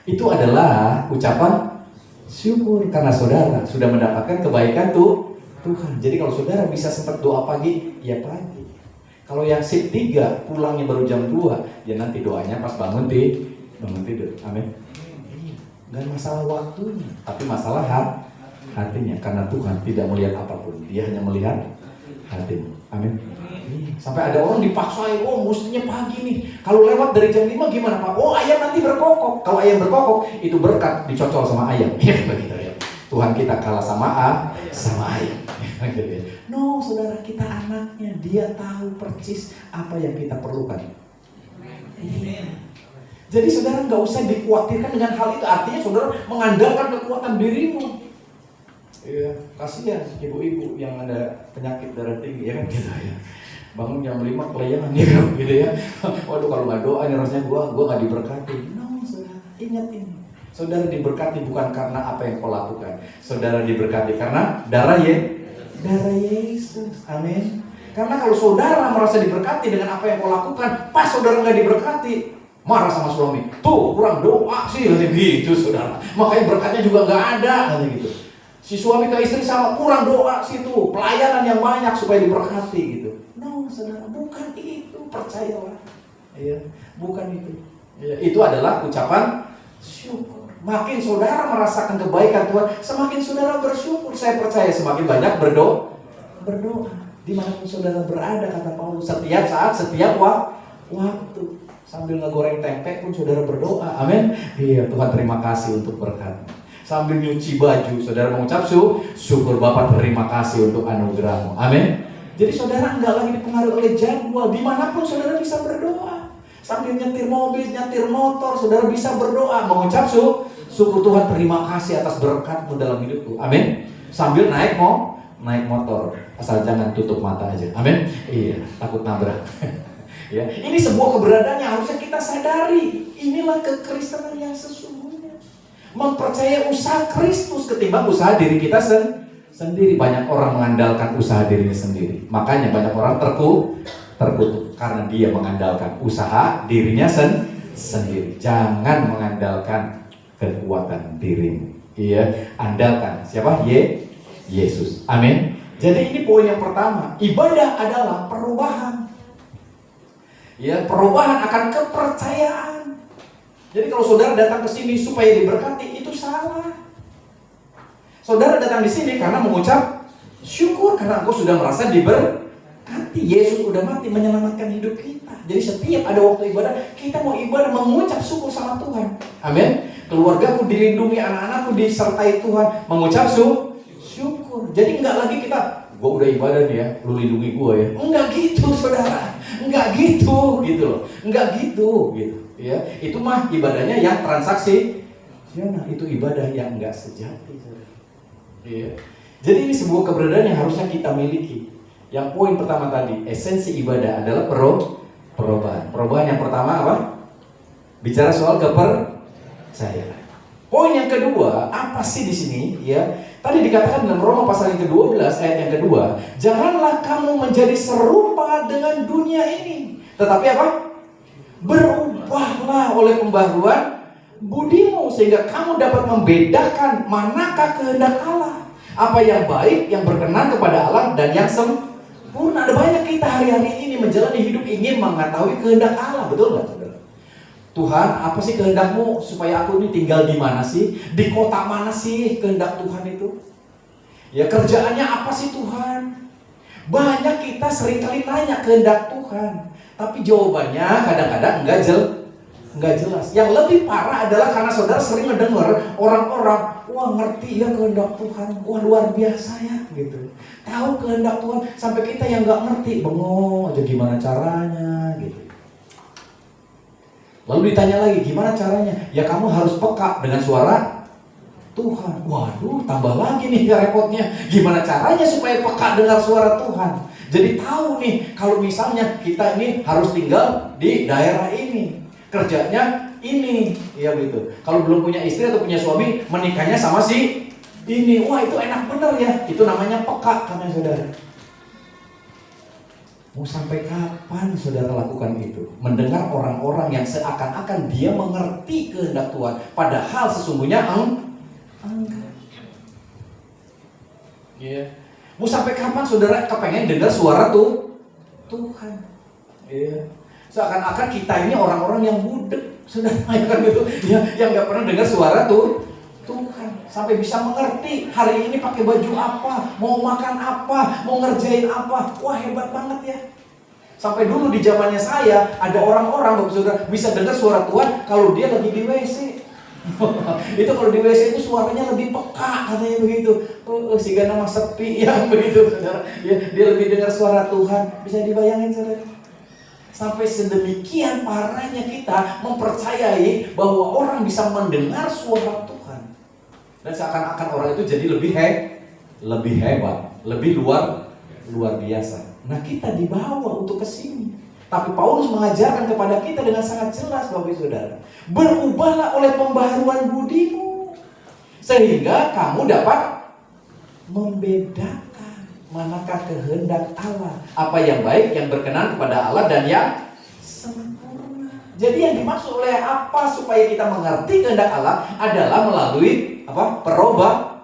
Itu adalah ucapan syukur karena saudara sudah mendapatkan kebaikan Tuhan. Jadi kalau saudara bisa sempat doa pagi, ya pagi. Kalau yang shift 3 pulangnya baru jam 2, ya nanti doanya pas bangun tidur. Amin. Gak masalah waktunya, tapi masalah hatinya. Karena Tuhan tidak melihat apapun, Dia hanya melihat hatimu. Amin. Sampai ada orang dipaksain, oh mestinya pagi nih. Kalau lewat dari jam 5 gimana Pak? Oh ayam nanti berkokok. Kalau ayam berkokok, itu berkat dicocol sama ayam. Ya begitu ya. Tuhan kita kalah sama ayam. No, saudara, kita anaknya. Dia tahu persis apa yang kita perlukan. Jadi saudara nggak usah dikhawatirkan dengan hal itu. Artinya saudara mengandalkan kekuatan dirimu. Iya, kasihan ibu-ibu yang ada penyakit darah tinggi, ya kan gitu ya. Bangun jam 5 kelayangan ya kan gitu ya. Waduh kalau nggak doa ini rasanya gua nggak diberkati. No, saudara, ingat ini. Saudara diberkati bukan karena apa yang kau lakukan. Saudara diberkati karena darah Yesus. Amin. Karena kalau saudara merasa diberkati dengan apa yang kau lakukan, pas saudara nggak diberkati, marah sama suami, tuh kurang doa sih gitu saudara. Makanya berkatnya juga nggak ada gitu. Si suami ke istri sama, kurang doa sih tuh, pelayanan yang banyak supaya diberkati gitu. No saudara, bukan itu, percayalah. Iya, bukan itu. Ya, itu adalah ucapan syukur. Makin saudara merasakan kebaikan Tuhan, semakin saudara bersyukur. Saya percaya semakin banyak berdoa. Dimanapun saudara berada, kata Paulus, setiap saat, setiap waktu. Sambil ngegoreng tempe pun saudara berdoa. Amin. Iya, Tuhan terima kasih untuk berkat. Sambil nyuci baju, saudara mengucap syukur Bapa, terima kasih untuk anugerah-Mu. Amin. Jadi saudara enggak lagi dipengaruhi oleh jadwal. Dimanapun saudara bisa berdoa. Sambil nyetir mobil, nyetir motor, saudara bisa berdoa, mengucap syukur Tuhan, terima kasih atas berkat-Mu dalam hidupku. Amin. Sambil naik motor, asal jangan tutup mata aja. Amin. Iya, takut nabrak. Ya, ini sebuah keberadaan yang harusnya kita sadari. Inilah kekristenan yang sesungguhnya. Mempercayai usaha Kristus ketimbang usaha diri kita sendiri. Banyak orang mengandalkan usaha dirinya sendiri. Makanya banyak orang terkutuk karena dia mengandalkan usaha dirinya sendiri. Jangan mengandalkan kekuatan dirimu. Iya, andalkan siapa? Yesus. Amin. Jadi ini poin yang pertama. Ibadah adalah perubahan. Ya, perubahan akan kepercayaan. Jadi kalau saudara datang ke sini supaya diberkati, itu salah. Saudara datang di sini karena mengucap syukur karena engkau sudah merasa diberkati. Yesus sudah mati menyelamatkan hidup kita. Jadi setiap ada waktu ibadah, kita mau ibadah mengucap syukur sama Tuhan. Amin. Keluargaku dilindungi, anak-anakku disertai Tuhan, mengucap syukur. Jadi enggak lagi kita, gue udah ibadah nih ya, lu lindungi gue ya. Enggak gitu saudara. Enggak gitu loh. Enggak gitu ya. Itu mah ibadahnya yang transaksi. Itu ibadah yang enggak sejati saudara. Iya. Jadi ini sebuah keberadaan yang harusnya kita miliki. Yang poin pertama tadi, esensi ibadah adalah perubahan. Perubahan yang pertama apa? Bicara soal kepercayaan. Poin yang kedua, apa sih di sini ya? Tadi dikatakan dalam Roma pasal yang ke-12 ayat yang kedua, janganlah kamu menjadi serupa dengan dunia ini, tetapi apa? Berubahlah oleh pembaharuan budimu sehingga kamu dapat membedakan manakah kehendak Allah, apa yang baik, yang berkenan kepada Allah dan yang sempurna. Ada banyak kita hari-hari ini menjalani hidup ingin mengetahui kehendak Allah, betul nggak saudara? Tuhan, apa sih kehendak-Mu supaya aku ini tinggal di mana sih? Di kota mana sih kehendak Tuhan itu? Ya, kerjaannya apa sih Tuhan? Banyak kita seringkali nanya kehendak Tuhan, tapi jawabannya kadang-kadang enggak nggak jelas. Yang lebih parah adalah karena saudara sering mendengar orang-orang, wah ngerti ya kehendak Tuhan, wah luar biasa ya gitu. Tahu kehendak Tuhan, sampai kita yang nggak ngerti, bengong aja gimana caranya gitu. Lalu ditanya lagi, gimana caranya? Ya kamu harus peka dengan suara Tuhan. Waduh, tambah lagi nih repotnya. Gimana caranya supaya peka dengar suara Tuhan? Jadi tahu nih, kalau misalnya kita ini harus tinggal di daerah ini, kerjanya ini, ya gitu. Kalau belum punya istri atau punya suami, menikahnya sama si ini. Wah itu enak bener ya. Itu namanya peka, karena saudara. Mau sampai kapan saudara lakukan itu? Mendengar orang-orang yang seakan-akan dia mengerti kehendak Tuhan, padahal sesungguhnya enggak. Yeah. Mau sampai kapan saudara kepengen dengar suara Tuhan? Yeah. Seakan-akan kita ini orang-orang yang budek, saudara, ya kan gitu, yang nggak pernah dengar suara Tuhan, sampai bisa mengerti hari ini pakai baju apa, mau makan apa, mau ngerjain apa. Wah hebat banget ya. Sampai dulu di zamannya saya ada orang-orang Bapak Saudara bisa dengar suara Tuhan kalau dia lagi di WC. Itu kalau di WC itu suaranya lebih peka, katanya begitu. Si Gana mah sepi ya begitu saudara. Dia lebih dengar suara Tuhan. Bisa dibayangin saudara? Sampai sedemikian parahnya kita mempercayai bahwa orang bisa mendengar suara Tuhan. Dan seakan-akan orang itu jadi lebih hebat, lebih luar biasa. Nah kita dibawa untuk ke sini. Tapi Paulus mengajarkan kepada kita dengan sangat jelas Bapak Saudara, berubahlah oleh pembaharuan budimu sehingga kamu dapat membedakan manakah kehendak Allah, apa yang baik, yang berkenan kepada Allah dan yang sempurna. Jadi yang dimaksud oleh apa supaya kita mengerti kehendak Allah adalah melalui apa? Perubahan.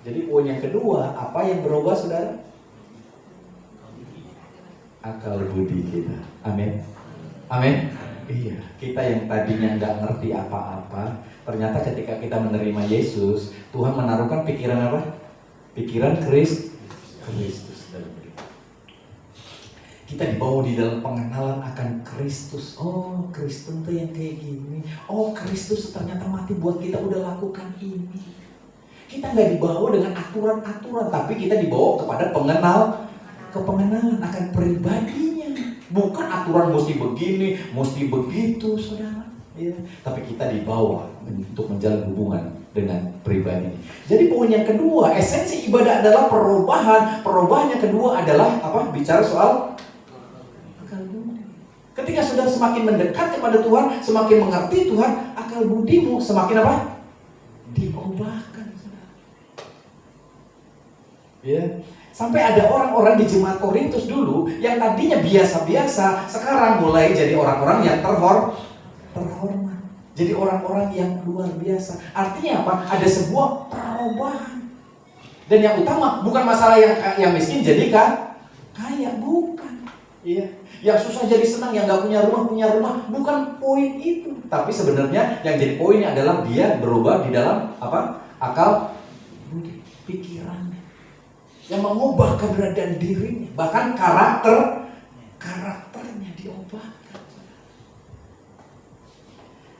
Jadi poin yang kedua, apa yang berubah Saudara? Akal budi kita. Amin. Amin. Iya, kita yang tadinya nggak ngerti apa-apa, ternyata ketika kita menerima Yesus, Tuhan menaruhkan pikiran apa? Pikiran Kristus dalam diri. Kita dibawa di dalam pengenalan akan Kristus. Oh, Kristen tuh yang kayak gini. Oh, Kristus ternyata mati buat kita, udah lakukan ini. Kita nggak dibawa dengan aturan-aturan, tapi kita dibawa kepada kepengenalan akan pribadinya. Bukan aturan mesti begini, mesti begitu, saudara. Ya. Tapi kita dibawa untuk menjalin hubungan dengan pribadi. Jadi poin yang kedua, esensi ibadah adalah perubahan. Perubahan yang kedua adalah apa? Bicara soal akal budi. Ketika sudah semakin mendekat kepada Tuhan, semakin mengerti Tuhan, akal budimu semakin apa? Diubahkan, saudara. Ya. Sampai ada orang-orang di jemaat Korintus dulu yang tadinya biasa-biasa, sekarang mulai jadi orang-orang yang terhormat. Jadi orang-orang yang luar biasa. Artinya apa? Ada sebuah perubahan. Dan yang utama bukan masalah yang miskin jadi kaya, bukan. Iya. Yang susah jadi senang, yang nggak punya rumah, bukan poin itu. Tapi sebenarnya yang jadi poinnya adalah dia berubah di dalam apa? Akal budi, pikirannya. Yang mengubah keberadaan dirinya, bahkan karakternya diubahkan.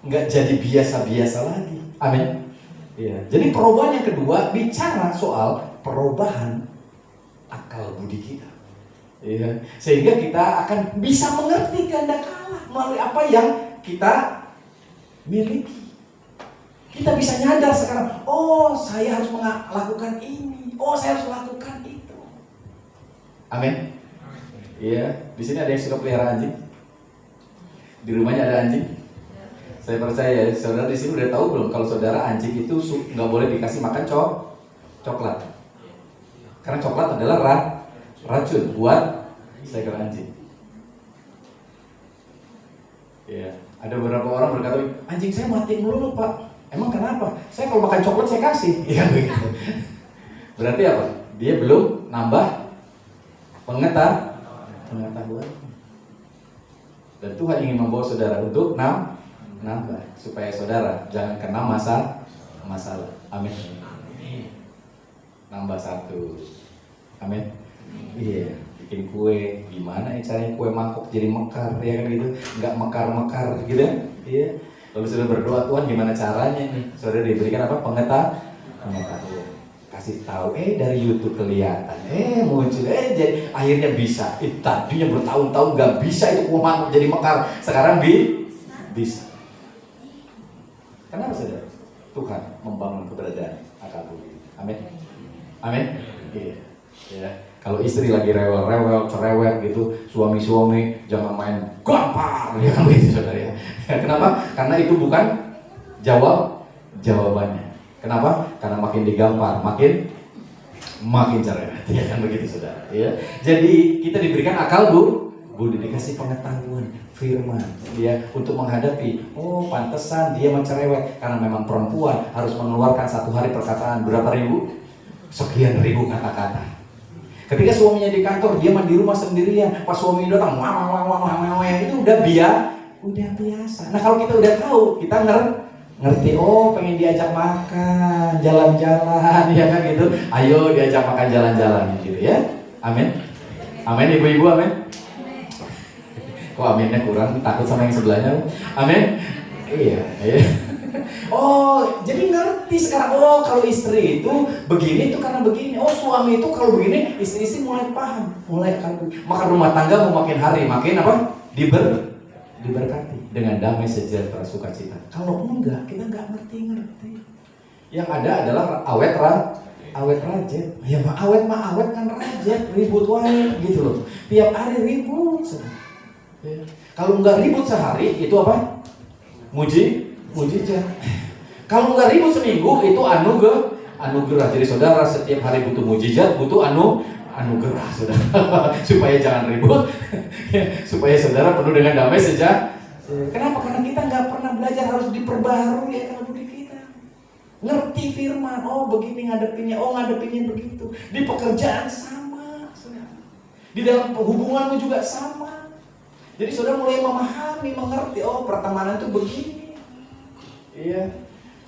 Nggak jadi biasa-biasa lagi. Amin. Ya. Jadi perubahan yang kedua bicara soal perubahan akal budi kita. Ya. Sehingga kita akan bisa mengerti kehendak Allah melalui apa yang kita miliki. Kita bisa nyadar sekarang, oh saya harus melakukan ini, oh saya harus melakukan itu. Amin. Iya, di sini ada yang suka pelihara anjing. Di rumahnya ada anjing. Saya percaya, saudara di sini udah tahu belum kalau saudara anjing itu nggak boleh dikasih makan coklat. Karena coklat adalah racun buat seekor anjing. Iya, ada beberapa orang berkata, anjing saya mati melulu Pak. Emang kenapa? Saya kalau makan coklat saya kasih. Iya begitu. Berarti apa? Dia belum nambah pengetahuan. Dan Tuhan ingin membawa saudara untuk nambah supaya saudara jangan kena masalah. Amin. Nambah satu. Amin. Iya. bikin kue, gimana ya caranya kue mangkok jadi mekar, ya kan gitu, nggak mekar-mekar gitu ya. Iya. Lalu sudah berdoa, Tuhan gimana caranya nih? Saudara diberikan apa? Pengetahuan. Kasih tahu, dari YouTube kelihatan, muncul, jadi akhirnya bisa. Tadinya bertahun-tahun nggak bisa itu kue mangkok jadi mekar, sekarang bisa. Kenapa saudara? Tuhan membangun keberadaan akal budi. Amin. Amin. Iya. Ya. Kalau istri lagi rewel-rewel, cerewet gitu, suami-suami jangan main gampar, ya kan begitu saudara ya. Kenapa? Karena itu bukan jawabannya. Kenapa? Karena makin digampar, makin cerewet, ya kan begitu saudara. Ya. Jadi kita diberikan akal budi, dikasih pengetahuan, firman, ya, untuk menghadapi. Oh, pantesan dia mencerewet karena memang perempuan harus mengeluarkan satu hari perkataan berapa ribu? Sekian ribu kata-kata. Ketika suaminya di kantor, dia mah di rumah sendirian. Pas suami datang, itu udah biasa. Nah kalau kita udah tahu, kita ngerti. Oh, pengen diajak makan, jalan-jalan, ya kan gitu. Ayo diajak makan jalan-jalan, gitu ya. Amin. Amin, ibu-ibu, amin. Kok aminnya kurang? Takut sama yang sebelahnya. Amin. Iya. Oh, jadi ngerti sekarang. Oh, kalau istri itu begini itu karena begini. Oh, suami itu kalau begini, istri mulai paham, mulai akan. Maka rumah tangga mau makin hari makin apa? Diberkati dengan damai, sejahtera, sukacita. Kalau enggak, kita enggak ngerti. Yang ada adalah awet rajet. Ya mah awet kan rajet, ribut wae gitu loh. Tiap hari ribut. Ya. Kalau enggak ribut sehari itu apa? Mujizat. Kalau nggak ribut seminggu itu anugerah. Jadi saudara setiap hari butuh mujizat, butuh anugerah saudara. Supaya jangan ribut, supaya saudara penuh dengan damai sejahtera. Kenapa? Karena kita nggak pernah belajar, harus diperbaharui akal budi kita. Ngerti firman, oh begini ngadepinnya, begitu. Di pekerjaan sama, saudara. Di dalam hubunganmu juga sama. Jadi saudara mulai memahami, mengerti, oh pertemanan itu begini. Iya.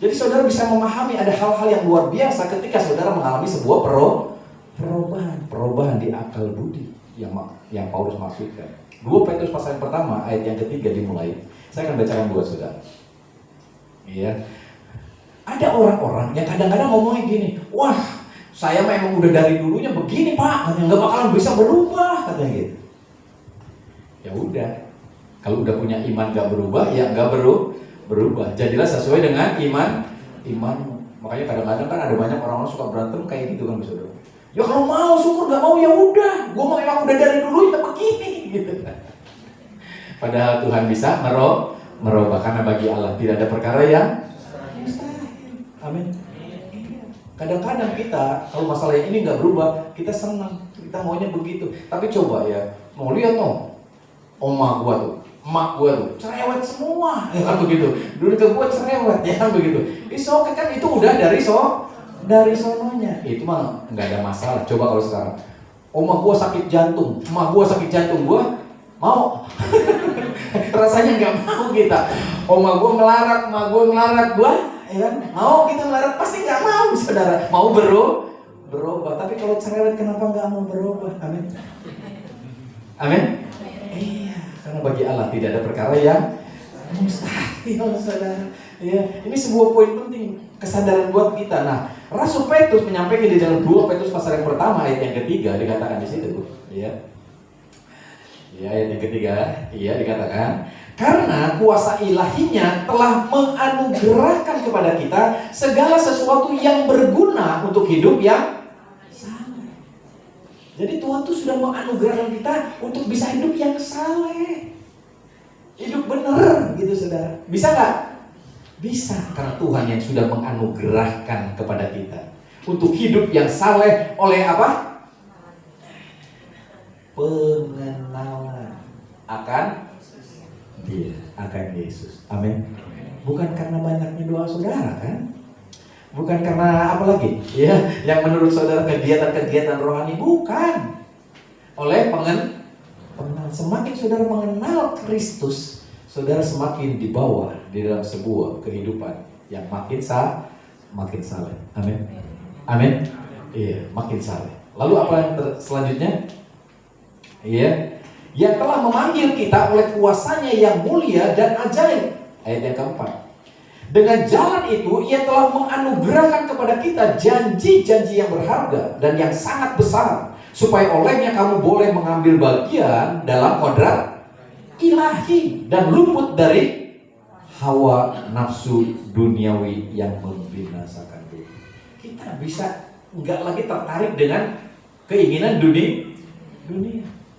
Jadi saudara bisa memahami ada hal-hal yang luar biasa ketika saudara mengalami sebuah perubahan di akal budi yang Paulus maksudkan. 2 Petrus pasal yang pertama ayat yang ketiga dimulai. Saya akan bacakan buat saudara. Iya. Ada orang-orang yang kadang-kadang ngomongnya gini, wah saya memang udah dari dulunya begini pak, nggak bakalan bisa berubah katanya gitu. Ya udah, kalau udah punya iman gak berubah, ya gak berubah. Jadilah sesuai dengan iman. Makanya kadang-kadang kan ada banyak orang-orang suka berantem kayak gitu kan saudara. Ya kalau mau syukur, gak mau ya udah. Gue memang udah dari dulu ya begini gitu. Padahal Tuhan bisa merubah, karena bagi Allah tidak ada perkara yang mustahil. Amin. Kadang-kadang kita kalau masalah yang ini gak berubah, kita senang, kita maunya begitu. Tapi coba ya, mau lihat emak gua tuh cerewet semua, ya kan begitu. Dulu ke gua cerewet, ya kan begitu. Oke kan itu udah dari sononya. Itu mah nggak ada masalah. Coba kalau sekarang, emak gua sakit jantung, gua mau. Rasanya nggak mau kita. Emak gua melarat, gua, ya kan? Mau kita melarat pasti nggak mau, saudara. Mau berubah. Tapi kalau cerewet kenapa nggak mau berubah? Amin. Amin. Iya, karena bagi Allah tidak ada perkara yang mustahil, saudara. Ya, ini sebuah poin penting, kesadaran buat kita. Nah, Rasul Petrus menyampaikan di dalam 2 Petrus pasal yang pertama ayat yang ketiga dikatakan di situ, ya. Ya, ayat yang ketiga, iya dikatakan, karena kuasa ilahinya telah menganugerahkan kepada kita segala sesuatu yang berguna untuk hidup yang jadi Tuhan tuh sudah menganugerahkan kita untuk bisa hidup yang saleh, hidup benar, gitu saudara. Bisa nggak? Bisa, karena Tuhan yang sudah menganugerahkan kepada kita untuk hidup yang saleh oleh apa? Pengenalan akan Dia, akan Yesus. Amin. Bukan karena banyaknya doa saudara kan? Bukan karena apa lagi? Ya, yang menurut saudara kegiatan-kegiatan rohani, bukan. Oleh pengenalan. Semakin saudara mengenal Kristus, saudara semakin dibawa di dalam sebuah kehidupan yang makin saleh. Amin. Amin. Iya, makin saleh. Lalu apa yang selanjutnya? Iya, yang telah memanggil kita oleh kuasanya yang mulia dan ajaib. Ayat yang keempat. Dengan jalan itu ia telah menganugerahkan kepada kita janji-janji yang berharga dan yang sangat besar, supaya olehnya kamu boleh mengambil bagian dalam kodrat ilahi dan luput dari hawa nafsu duniawi yang membinasakan diri. Kita bisa nggak lagi tertarik dengan keinginan dunia.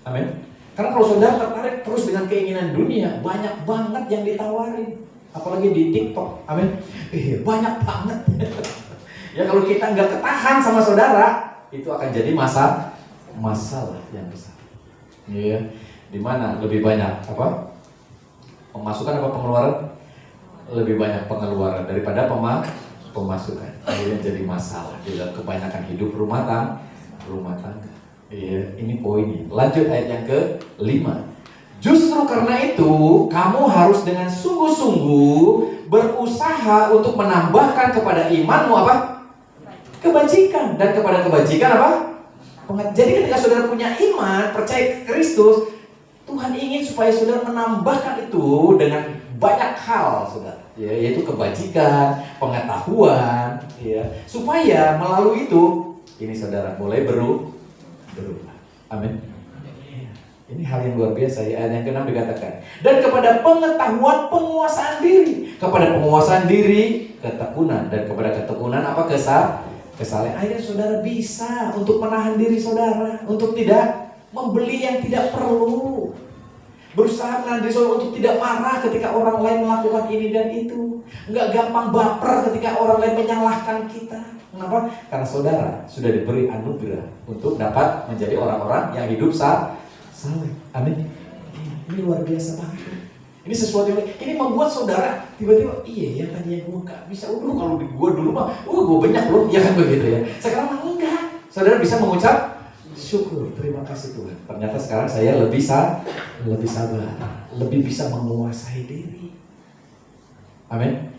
Amin. Karena kalau saudara tertarik terus dengan keinginan dunia, banyak banget yang ditawarin. Apalagi di TikTok, amin. Banyak banget. Ya kalau kita nggak ketahan sama saudara, itu akan jadi masalah yang besar. Iya. Di mana lebih banyak apa? Pemasukan apa pengeluaran? Lebih banyak pengeluaran daripada pemasukan. Akhirnya jadi masalah di dalam kebanyakan hidup rumah tangga. Iya, ini poinnya. Lanjut ayat yang ke-5. Justru karena itu, kamu harus dengan sungguh-sungguh berusaha untuk menambahkan kepada imanmu apa? Kebajikan. Dan kepada kebajikan apa? Jadi ketika saudara punya iman, percaya ke Kristus, Tuhan ingin supaya saudara menambahkan itu dengan banyak hal, saudara. Ya, yaitu kebajikan, pengetahuan, ya, supaya melalui itu, ini saudara boleh berubah. Amin. Ini hal yang luar biasa ya. Ayat yang ke-6 dikatakan, dan kepada pengetahuan penguasaan diri, kepada penguasaan diri ketekunan, dan kepada ketekunan apa? Kesalehan. Akhirnya saudara bisa untuk menahan diri saudara, untuk tidak membeli yang tidak perlu, berusaha menahan diri saudara untuk tidak marah ketika orang lain melakukan ini dan itu, nggak gampang baper ketika orang lain menyalahkan kita. Kenapa? Karena saudara sudah diberi anugerah untuk dapat menjadi orang-orang yang hidup saleh. Amin. Ini luar biasa banget. Ini sesuatu yang ini membuat saudara tiba-tiba, iya ya tadinya gue gak bisa. Kalau di gue dulu mah, gue banyak loh, ya kan begitu ya. Sekarang mah enggak. Saudara bisa mengucap syukur, terima kasih Tuhan. Ternyata sekarang saya lebih sabar, lebih bisa menguasai diri. Amin.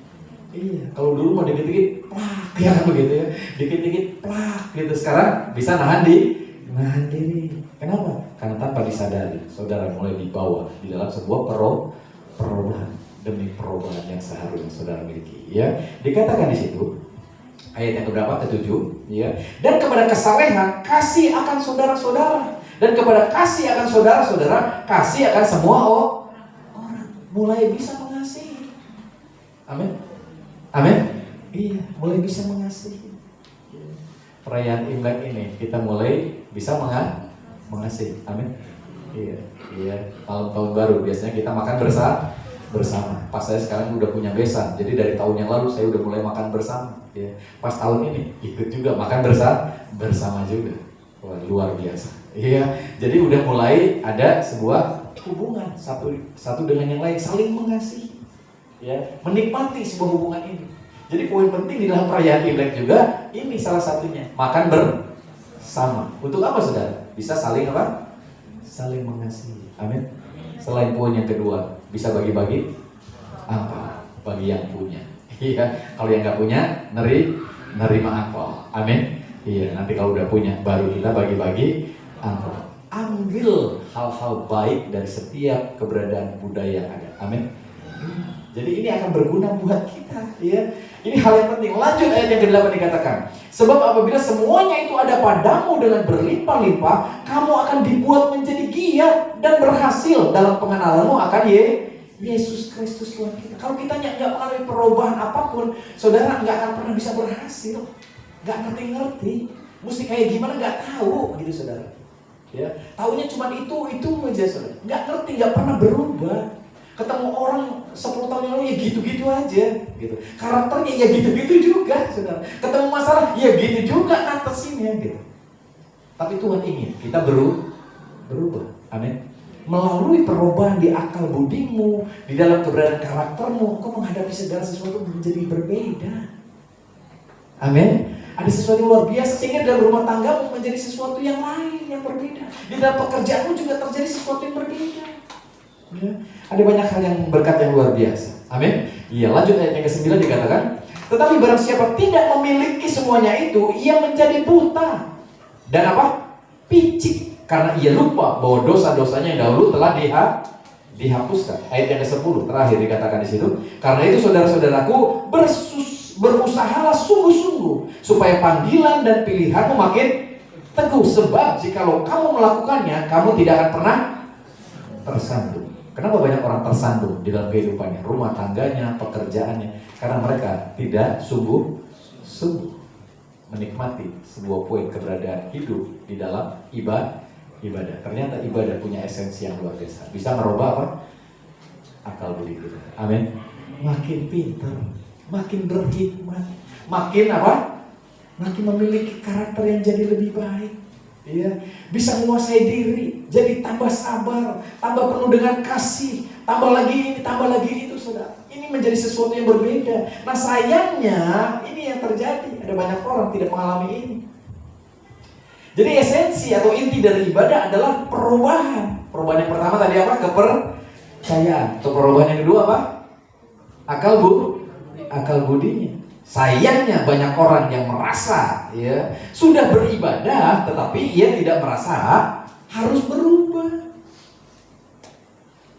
Iya, kalau dulu mau dikit-dikit plak, ya kan begitu ya. Dikit-dikit plak gitu. Sekarang bisa nahan diri. Kenapa? Karena tanpa disadari, saudara mulai dibawa di dalam sebuah perubahan demi perubahan yang seharusnya saudara miliki. Ya, dikatakan di situ ayat yang keberapa? Ke-7. Ya, dan kepada kesalehan kasih akan saudara-saudara, dan kepada kasih akan saudara-saudara kasih akan semua orang. Mulai bisa mengasihi. Amin. Iya, mulai bisa mengasihi. Perayaan Imlek ini kita mulai bisa mengasihi. Amin. Iya. Malam tahun baru biasanya kita makan bersama. Pas saya sekarang udah punya besan, jadi dari tahun yang lalu saya udah mulai makan bersama. Ya. Pas tahun ini ikut juga makan bersama juga. Wah, luar biasa. Iya. Jadi udah mulai ada sebuah hubungan satu dengan yang lain, saling mengasihi. Ya, menikmati sebuah hubungan ini. Jadi poin penting di dalam perayaan Imlek juga ini salah satunya, makan bersama. Untuk apa saudara? Bisa saling apa? Saling mengasihi. Amin. Selain poin yang kedua, bisa bagi-bagi apa? Bagi yang punya. Iya. Kalau yang nggak punya, nerima angpau. Amin. Iya. Nanti kalau udah punya, baru kita bagi-bagi angpau. Ambil hal-hal baik dari setiap keberadaan budaya yang ada. Amin. Jadi ini akan berguna buat kita, ya. Ini hal yang penting. Lanjut ayat yang ke-8 dikatakan, sebab apabila semuanya itu ada padamu dengan berlimpah-limpah, kamu akan dibuat menjadi giat dan berhasil dalam pengenalanmu akan Yesus Kristus Tuhan kita. Kalau kita nggak mengalami perubahan apapun, saudara nggak akan pernah bisa berhasil. Nggak ngerti-ngerti, mesti kayak gimana nggak tahu, gitu saudara. Ya, taunya cuma itu aja saudara. Nggak ngerti, nggak pernah berubah. Ketemu orang 10 tahun yang lalu ya gitu-gitu aja gitu. Karakternya ya gitu-gitu juga, saudara. Ketemu masalah ya gitu juga ngatasinnya gitu. Tapi Tuhan ingin kita berubah. Amin. Melalui perubahan di akal budimu, di dalam keberadaan karaktermu, engkau menghadapi segala sesuatu menjadi berbeda. Amin. Ada sesuatu yang luar biasa sehingga dalam rumah tanggamu menjadi sesuatu yang lain, yang berbeda. Di dalam pekerjaanmu juga terjadi sesuatu yang berbeda. Ya. Ada banyak hal yang berkat yang luar biasa. Amin. Iya, lanjut ayat yang ke-9 dikatakan, tetapi barang siapa tidak memiliki semuanya itu, ia menjadi buta dan apa? Picik Karena ia lupa bahwa dosa-dosanya yang dahulu telah dihapuskan. Ayat yang ke-10 terakhir dikatakan di situ. Karena itu saudara-saudaraku, berusahalah sungguh-sungguh supaya panggilan dan pilihanmu makin teguh. Sebab jikalau kamu melakukannya, kamu tidak akan pernah tersandung. Kenapa banyak orang tersandung di dalam kehidupannya, rumah tangganya, pekerjaannya? Karena mereka tidak sungguh-sungguh menikmati sebuah poin keberadaan hidup di dalam ibadah. Ternyata ibadah punya esensi yang luar biasa. Bisa merubah apa? Akal budi kita. Amin. Makin pintar, makin berhikmat, makin apa? Makin memiliki karakter yang jadi lebih baik. Ya, bisa menguasai diri, jadi tambah sabar, tambah penuh dengan kasih, tambah lagi ini, tambah lagi itu, saudara. Ini menjadi sesuatu yang berbeda. Nah, sayangnya ini yang terjadi. Ada banyak orang tidak mengalami ini. Jadi esensi atau inti dari ibadah adalah perubahan. Perubahan yang pertama tadi apa? Kepercayaan. Untuk perubahan yang kedua apa? Akal budinya. Sayangnya banyak orang yang merasa ya sudah beribadah, tetapi ia tidak merasa harus berubah.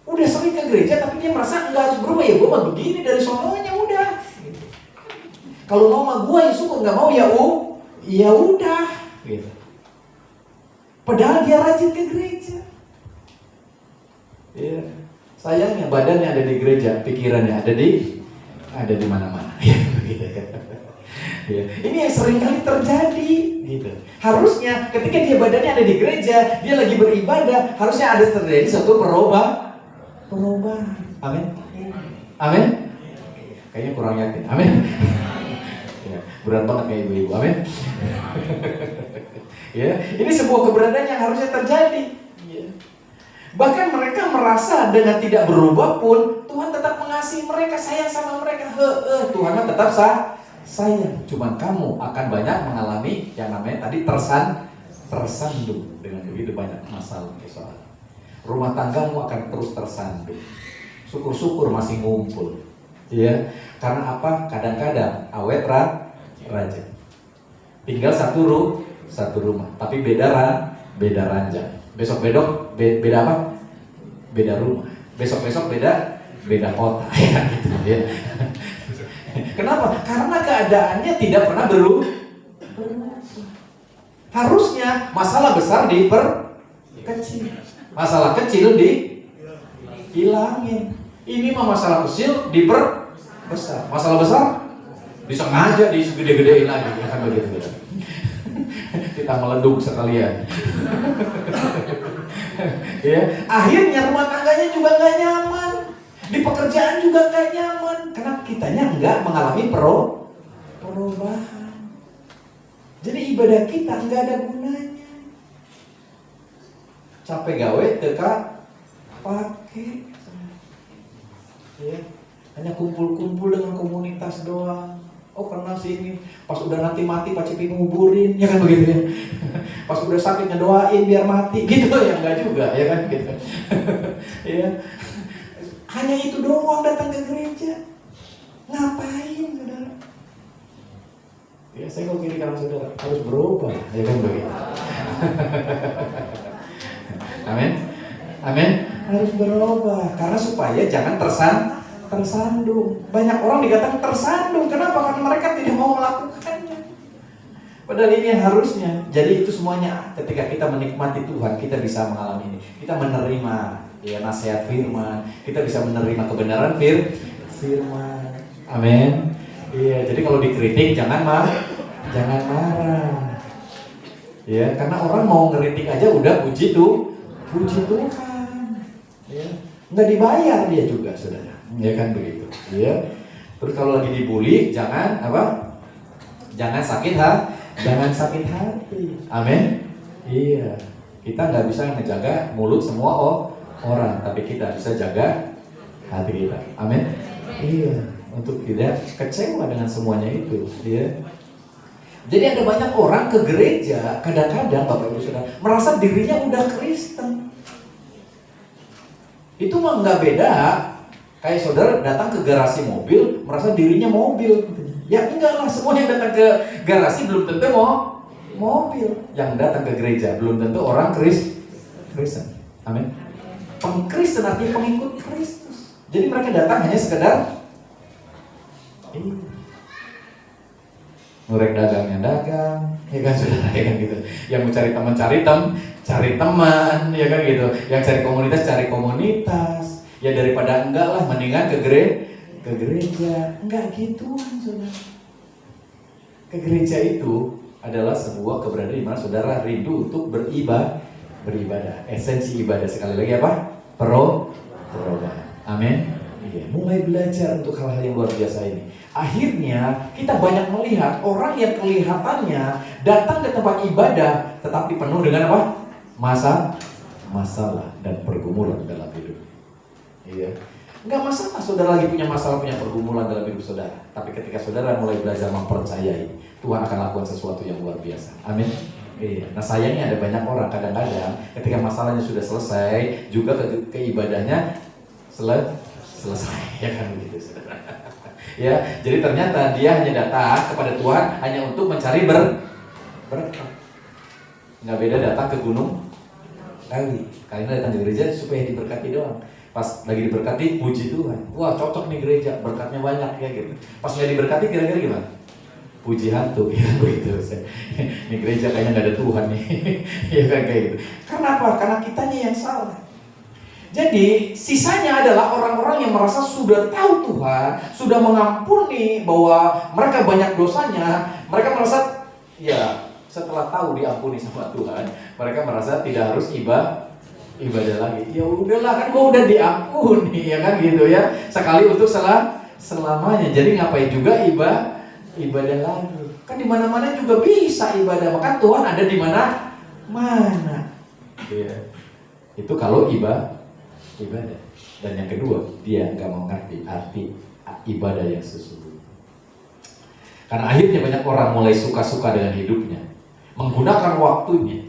Udah sering ke gereja, tapi dia merasa enggak harus berubah. Ya gue mah begini dari sononya udah. Kalau mau mah gue yang syukur, nggak mau ya udah. Gitu. Padahal dia rajin ke gereja. Ya. Sayangnya badannya ada di gereja, pikirannya ada di mana-mana. Ya. Ini yang sering kali terjadi. Gitu. Harusnya ketika dia badannya ada di gereja, dia lagi beribadah, harusnya ada terjadi suatu perubahan. Amin. Amin. Kayaknya kurang yakin. Amin. Ya, berat banget kayak ibu-ibu. Amin. Ya, ini sebuah keberadaan yang harusnya terjadi. Ya. Bahkan mereka merasa dengan tidak berubah pun Tuhan tetap mengasihi mereka, sayang sama mereka. Tuhan tetap sayang. Cuman kamu akan banyak mengalami yang namanya tadi tersandung dengan begitu banyak masalah persoalan. Rumah tanggamu akan terus tersandung. Syukur-syukur masih ngumpul. Ya, karena apa? Kadang-kadang awet raja. Tinggal satu rumah, tapi beda ranjang. Besok beda apa? Beda rumah. Besok beda kota. Ya, gitu, ya. Kenapa? Karena keadaannya tidak pernah berubah. Harusnya masalah besar diperkecil, masalah kecil dihilangin. Ini mah masalah kecil diperbesar, masalah besar disengaja digede-gedein lagi, ya kan begitu. Kita meleduk sekalian. Ya, akhirnya rumah tangganya juga nggak nyaman, di pekerjaan juga nggak nyaman, karena kitanya nggak mengalami perubahan. Jadi ibadah kita nggak ada gunanya. Capek gawe teka pakai. Ya, hanya kumpul-kumpul dengan komunitas doang. Oh karena sini pas udah nanti mati Pak Cipi nguburin, ya kan begitu ya. Pas udah sakit ngedoain biar mati, gitu ya enggak juga, ya kan gitu. Ya. Hanya itu doang datang ke gereja. Ngapain, saudara? Ya saya mau kiri kanan saudara harus berubah, ya kan begitu. Amin. Amin. Harus berubah karena supaya jangan tersandung. Banyak orang dikatakan tersandung. Kenapa? Karena mereka tidak mau melakukannya. Padahal ini yang harusnya. Jadi itu semuanya ketika kita menikmati Tuhan, kita bisa mengalami ini. Kita menerima ya nasihat firman, kita bisa menerima kebenaran firman. Amin. Iya, jadi kalau dikritik jangan marah. Ya, karena orang mau ngeritik aja udah puji Tuhan. Ya, nggak dibayar dia juga, saudara. Ya kan begitu. Ya. Terus kalau lagi dibully, jangan sakit hati. Amin. Iya. Kita nggak bisa ngejaga mulut semua orang, tapi kita bisa jaga hati kita. Amin. Iya. Untuk tidak kecewa dengan semuanya itu. Ya. Jadi ada banyak orang ke gereja, kadang-kadang Bapak Ibu Saudara merasa dirinya udah Kristen. Itu mah nggak beda kayak saudara datang ke garasi mobil merasa dirinya mobil. Ya enggak lah, semua yang datang ke garasi belum tentu mau mobil. Yang datang ke gereja belum tentu orang Kristen. Kristen. Amin. Pengkristen artinya pengikut Kristus. Jadi mereka datang hanya sekedar ngurek dagangnya dagang, ya kan saudara, ya kan gitu. Yang mau cari teman cari teman, ya kan gitu. Yang cari komunitas. Ya daripada enggak lah, mendingan ke gereja. Enggak gituan saudara. Ke gereja itu adalah sebuah keberadaan di mana saudara rindu untuk beribadah. Esensi ibadah sekali lagi apa? Perubahan. Amin. Iya, mulai belajar untuk hal-hal yang luar biasa ini. Akhirnya kita banyak melihat orang yang kelihatannya datang ke tempat ibadah tetapi penuh dengan apa? Masalah dan pergumulan dalam hidup. Iya. Enggak masalah saudara lagi punya masalah, punya pergumulan dalam hidup saudara. Tapi ketika saudara mulai belajar mempercayai, Tuhan akan lakukan sesuatu yang luar biasa. Amin. Iya. Nah sayangnya ada banyak orang kadang-kadang ketika masalahnya sudah selesai, juga keibadahnya selesai, ya kan begitu saudara. Ya, jadi ternyata dia hanya datang kepada Tuhan hanya untuk mencari berkat. Nggak beda datang ke gunung kalian datang ke gereja supaya diberkati doang. Pas lagi diberkati, puji Tuhan. Wah cocok nih gereja, berkatnya banyak ya gitu. Pas nggak diberkati kira-kira gimana? Puji hantu, ya begitu. Ini gereja kayaknya nggak ada Tuhan nih, ya kan kayak gitu. Kenapa? Karena kitanya yang salah. Jadi sisanya adalah orang-orang yang merasa sudah tahu Tuhan, sudah mengampuni bahwa mereka banyak dosanya. Mereka merasa ya setelah tahu diampuni sama Tuhan, mereka merasa tidak harus ibadah lagi. Ya udahlah kan gua udah diampuni, ya kan gitu ya. Sekali untuk selamanya. Jadi ngapain juga ibadah lagi? Kan di mana-mana juga bisa ibadah. Maka Tuhan ada di mana-mana. Ya. Itu kalau ibadah. Dan yang kedua, dia nggak mengerti arti ibadah yang sesungguhnya. Karena akhirnya banyak orang mulai suka-suka dengan hidupnya, menggunakan waktunya.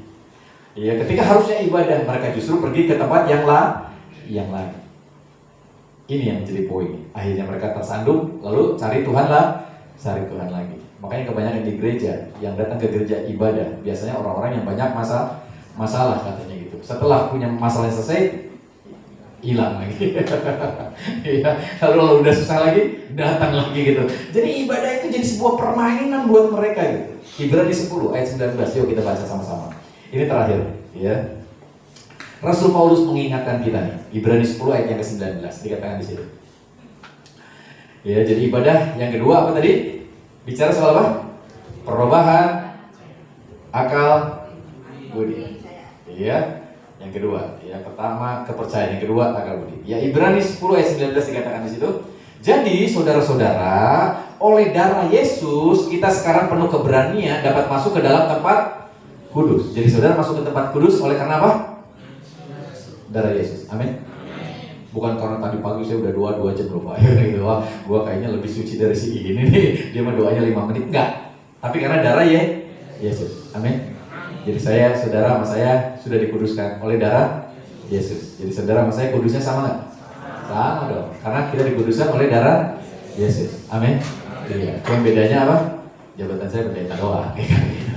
Ya, ketika harusnya ibadah, mereka justru pergi ke tempat yang lain. Ini yang menjadi poin. Akhirnya mereka tersandung, lalu cari Tuhan lagi. Makanya kebanyakan di gereja, yang datang ke gereja ibadah, biasanya orang-orang yang banyak masalah katanya gitu. Setelah punya masalah yang selesai, hilang lagi. Ya, lalu kalau udah susah lagi, datang lagi gitu. Jadi ibadah itu jadi sebuah permainan buat mereka gitu. Ibrani 10 ayat 19, yuk kita baca sama-sama. Ini terakhir, ya. Rasul Paulus mengingatkan kita nih. Ibrani 10 ayat yang ke-19 dikatakan di situ. Ya, jadi ibadah yang kedua apa tadi? Bicara soal apa? Perubahan akal budi. Iya. Yang kedua, yang pertama kepercayaan, yang kedua akal budi. Ya Ibrani 10 ayat 19 dikatakan di situ. Jadi saudara-saudara, oleh darah Yesus kita sekarang penuh keberanian dapat masuk ke dalam tempat kudus. Jadi saudara masuk ke tempat kudus oleh karena apa? Darah Yesus. Amin. Bukan karena tadi pagi saya udah doa 2 jam lupa. Gitu. Wah, gua kayaknya lebih suci dari si ini nih. Dia mah doanya 5 menit. Enggak. Tapi karena darah Yesus. Amin. Jadi saudara sama saya sudah dikuduskan oleh darah Yesus. Jadi saudara sama saya kudusnya sama nggak? Sama dong. Karena kita dikuduskan oleh darah Yesus. Amin. Iya. Yang bedanya apa? Jabatan saya pendeta doang.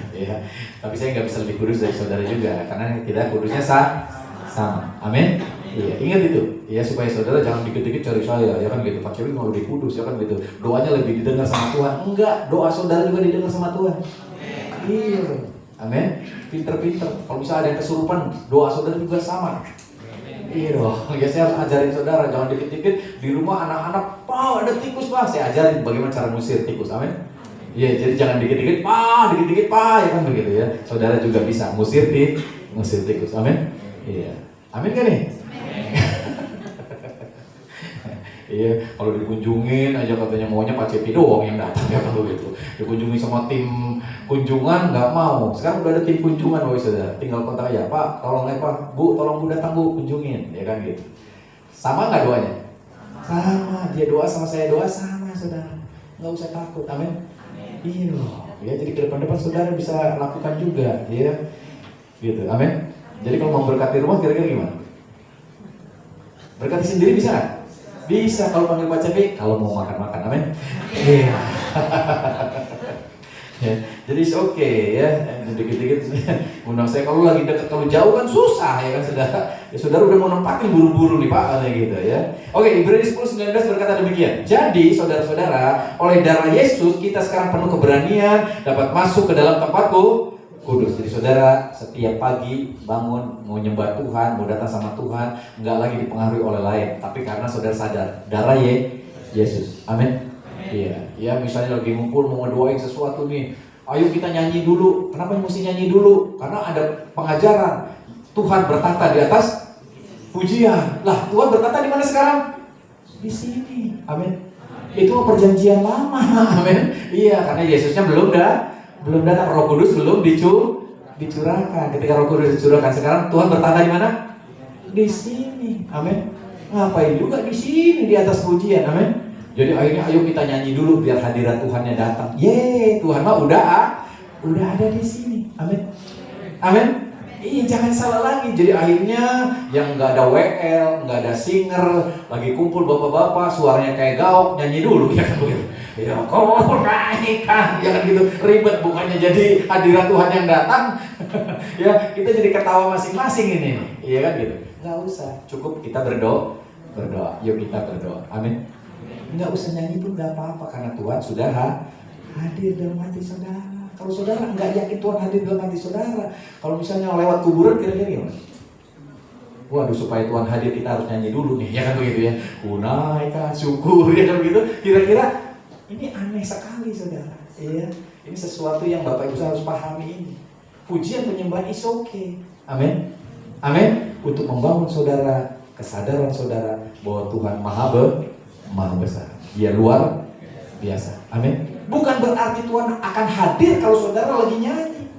Ya. Tapi saya nggak bisa lebih kudus dari saudara juga, karena kita kudusnya sama. Amin. Iya. Ingat itu. Ya supaya saudara jangan dikit-dikit cari saya. Ya kan gitu. Pak Cewek mau lebih kudus. Ya kan gitu. Doanya lebih didengar sama Tuhan. Enggak. Doa saudara juga didengar sama Tuhan. Iya. Amin. Pinter-pinter. Kalau misalnya ada yang kesurupan, doa saudara juga sama. Iya dong. Ya saya harus ajarin saudara, jangan dikit-dikit di rumah anak-anak, "Pak, ada tikus, Pak." Saya ajarin bagaimana cara ngusir tikus. Amin. Iya, jadi jangan dikit-dikit, "Pak," ya kan begitu ya. Saudara juga bisa ngusir tikus. Amin. Iya. Amin kan nih? Iya, kalau dikunjungin aja katanya maunya Pak Cepi doang yang datang ya kan begitu. Dikunjungi sama tim kunjungan nggak mau. Sekarang udah ada tim kunjungan, saudara. Tinggal kontak aja, "Pak, tolong Pak, Bu, tolong Bu datang Bu kunjungin," ya kan gitu. Sama nggak doanya? Sama. Dia doa sama saya doa sama, saudara. Nggak usah takut, amin. Iya, ya jadi ke depan saudara bisa lakukan juga, ya, gitu, amin. Jadi kalau mau berkati rumah kira-kira gimana? Berkati sendiri bisa nggak? Bisa kalau panggil Pak Cepi, kalau mau makan-makan, amin. Iya. Ya, jadi oke ya, dikit-dikit undang saya kalau lagi dekat, kalau jauh kan susah ya kan saudara. Ya saudara udah mau nempatin buru-buru nih Pak, kayak gitu ya. Oke, Ibrani 10:19 berkata demikian. Jadi saudara-saudara, oleh darah Yesus kita sekarang penuh keberanian dapat masuk ke dalam tempatku kudus. Jadi saudara setiap pagi bangun mau nyembah Tuhan, mau datang sama Tuhan, nggak lagi dipengaruhi oleh lain, tapi karena saudara sadar darah Yesus. Amin. Iya, ya misalnya lagi ngumpul mau ngedoain sesuatu nih, ayo kita nyanyi dulu. Kenapa mesti nyanyi dulu? Karena ada pengajaran. Tuhan bertata di atas pujian. Lah, Tuhan bertata di mana sekarang? Di sini. Amin. Itu perjanjian lama. Amin. Iya, karena Yesusnya belum datang, Roh Kudus belum dicurahkan. Ketika Roh Kudus dicurahkan sekarang, Tuhan bertata di mana? Di sini. Amin. Ngapain juga di sini di atas pujian? Amin. Jadi akhirnya ayo kita nyanyi dulu biar hadirat Tuhannya datang. Yeay, Tuhan mah udah ada di sini. Amin. Amin. Iya, jangan salah lagi. Jadi akhirnya yang nggak ada WL, nggak ada singer, lagi kumpul bapak-bapak, suaranya kayak gaok, nyanyi dulu ya kan begitu. Ya kau naik kan, ya kan gitu. Ribet, bukannya jadi hadirat Tuhan yang datang. Ya kita jadi ketawa masing-masing ini. Iya kan gitu. Nggak usah, cukup kita berdoa. Yuk kita berdoa. Amin. Nggak usah nyanyi pun nggak apa-apa karena Tuhan sudah hadir dalam hati saudara. Kalau saudara nggak yakin Tuhan hadir dalam hati saudara, kalau misalnya lewat kuburan kira-kira gimana? Waduh, supaya Tuhan hadir kita harus nyanyi dulu nih, ya kan begitu ya? Naikkan syukur, ya kan begitu? Kira-kira ini aneh sekali saudara. Iya, ini sesuatu yang Bapak Ibu harus pahami ini. Pujian penyembahan is okay. Amin. Amin. Untuk membangun saudara, kesadaran saudara bahwa Tuhan Maha besar, Dia luar biasa. Amin. Bukan berarti Tuhan akan hadir kalau saudara lagi nyanyi.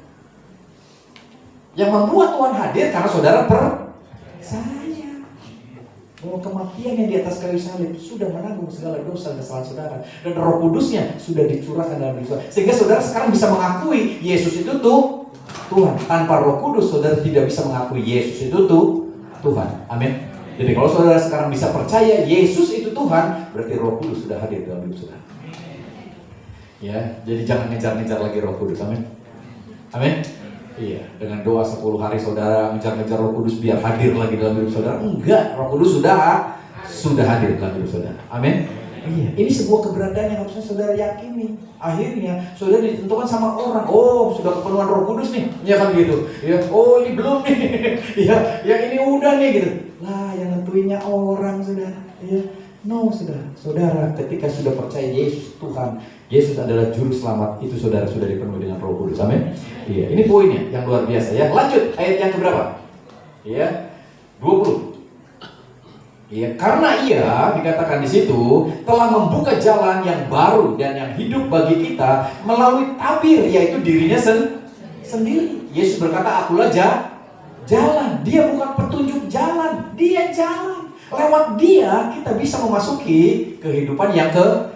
Yang membuat Tuhan hadir karena saudara percaya bahwa kematian yang di atas kayu salib sudah menanggung segala dosa dan kesalahan saudara, dan Roh Kudusnya sudah dicurahkan dalam diri saudara, sehingga saudara sekarang bisa mengakui Yesus itu tuh Tuhan. Tanpa Roh Kudus saudara tidak bisa mengakui Yesus itu tuh Tuhan. Amin. Jadi kalau saudara sekarang bisa percaya Yesus itu Tuhan, berarti Roh Kudus sudah hadir dalam hidup saudara. Ya, jadi jangan ngejar-ngejar lagi Roh Kudus. Amin. Amin. Iya, dengan doa 10 hari saudara ngejar-ngejar Roh Kudus biar hadir lagi dalam hidup saudara. Enggak, Roh Kudus sudah hadir dalam hidup saudara. Amin. Iya, ini sebuah keberadaan yang harusnya saudara yakini. Akhirnya saudara ditentukan sama orang. Oh, sudah kepenuhan Roh Kudus nih, ya kan gitu. Ya, oh ini belum nih. Ya, yang ini udah nih gitu. Lah, yang nentuinnya orang saudara. Ya, no saudara. Ketika sudah percaya Yesus Tuhan, Yesus adalah juru selamat, itu saudara sudah dipenuhi dengan Roh Kudus. Amin. Iya, ini poinnya yang luar biasa ya. Lanjut ayat yang keberapa? Iya, 20. Ya, karena Ia dikatakan di situ telah membuka jalan yang baru dan yang hidup bagi kita melalui tabir, yaitu dirinya sendiri. Yesus berkata, akulah jalan. Dia bukan petunjuk jalan, Dia jalan. Lewat Dia kita bisa memasuki kehidupan yang kekal.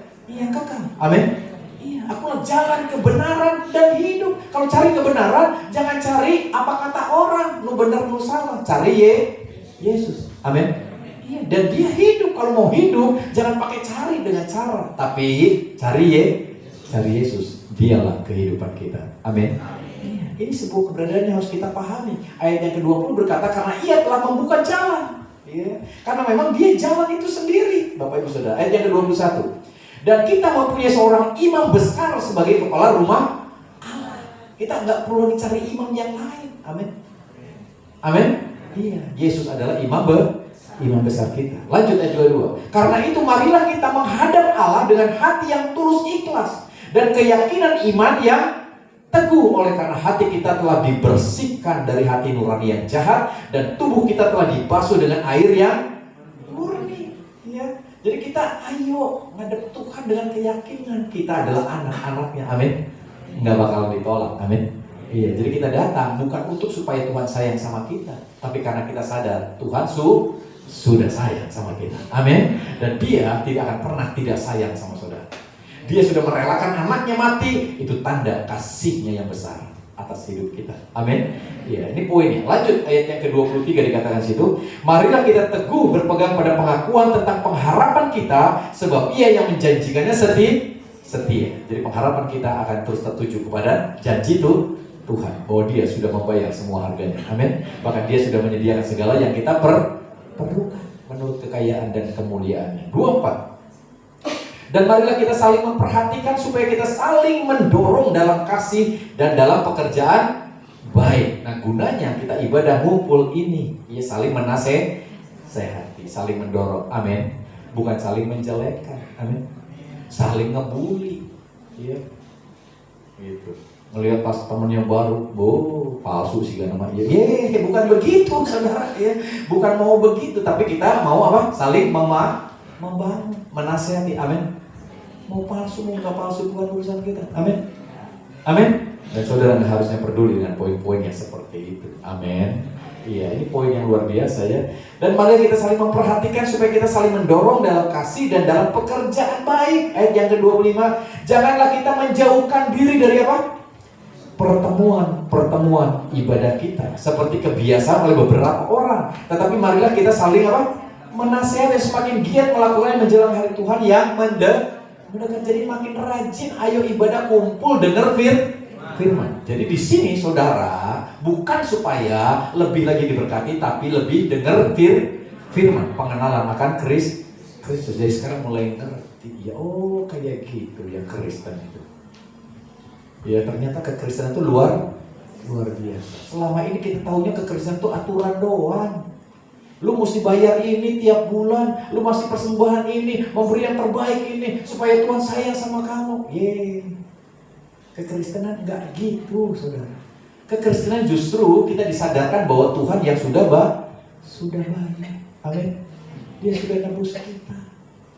Amin. Iya, akulah jalan, kebenaran dan hidup. Kalau cari kebenaran, jangan cari apa kata orang, lu benar lu salah. Cari Yesus. Amin. Iya, dan Dia hidup. Kalau mau hidup, jangan pakai cari dengan cara, tapi cari Yesus. Dialah kehidupan kita. Amin. Iya, ini sebuah keberadaan yang harus kita pahami. Ayat yang ke-20 berkata, karena Ia telah membuka jalan. Iya, karena memang Dia jalan itu sendiri. Bapak Ibu Saudara, ayat yang ke-21. Dan kita mempunyai seorang imam besar sebagai kepala rumah Allah. Kita nggak perlu mencari imam yang lain. Amin. Amin. Iya, Yesus adalah imam besar kita. Lanjut ayat 22. Karena itu marilah kita menghadap Allah dengan hati yang tulus ikhlas dan keyakinan iman yang teguh, oleh karena hati kita telah dibersihkan dari hati nurani yang jahat dan tubuh kita telah dibasuh dengan air yang murni. Ya. Jadi kita ayo ngadep Tuhan dengan keyakinan kita adalah anak-anaknya. Amin. Nggak bakal ditolak. Amin. Iya, jadi kita datang bukan untuk supaya Tuhan sayang sama kita, tapi karena kita sadar Tuhan sudah sayang sama kita. Amin. Dan Dia tidak akan pernah tidak sayang sama saudara. Dia sudah merelakan anaknya mati. Itu tanda kasih-Nya yang besar atas hidup kita. Amin. Ya, ini poinnya. Lanjut ayat yang ke-23 dikatakan situ, marilah kita teguh berpegang pada pengakuan tentang pengharapan kita, sebab Ia yang menjanjikannya setia. Jadi pengharapan kita akan terus tertuju kepada janji itu Tuhan, bahwa Dia sudah membayar semua harganya. Amin. Bahkan Dia sudah menyediakan segala yang kita perlukan menurut kekayaan dan kemuliaannya. 24. Dan marilah kita saling memperhatikan supaya kita saling mendorong dalam kasih dan dalam pekerjaan baik. Nah, gunanya kita ibadah ngumpul ini, ya saling menasehati, saling mendorong. Amin. Bukan saling menjelekkan. Amin. Saling ngebully. Ya. Gitu. Melihat pas temen yang baru, palsu sih kan namanya. Bukan begitu, saudara. Ya. Bukan mau begitu, tapi kita mau apa? Saling membangun, menasehati. Amin. Mau palsu, mau nggak palsu, bukan urusan kita. Amin. Amin. Dan saudara harusnya peduli dengan poin-poin yang seperti itu. Amin. Iya, ini poin yang luar biasa ya. Dan mari kita saling memperhatikan supaya kita saling mendorong dalam kasih dan dalam pekerjaan baik. Ayat yang ke-25, janganlah kita menjauhkan diri dari apa? Pertemuan ibadah kita seperti kebiasaan oleh beberapa orang. Tetapi marilah kita saling apa? Menasihati, semakin giat melakukannya menjelang hari Tuhan yang mendekat. Jadi makin rajin, ayo ibadah kumpul dengar firman. Jadi di sini saudara bukan supaya lebih lagi diberkati, tapi lebih dengar firman, pengenalan akan Kristus. Jadi sekarang mulai ngerti, ya kayak gitu ya Kristen itu. Ya ternyata kekristenan itu luar biasa. Selama ini kita tahunya kekristenan itu aturan doang. Lu mesti bayar ini tiap bulan, lu masih persembahan ini, memberi yang terbaik ini, supaya Tuhan sayang sama kamu. Kekristenan enggak gitu, saudara. Kekristenan justru kita disadarkan bahwa Tuhan yang sudah banyak. Amin. Dia sudah nebus kita.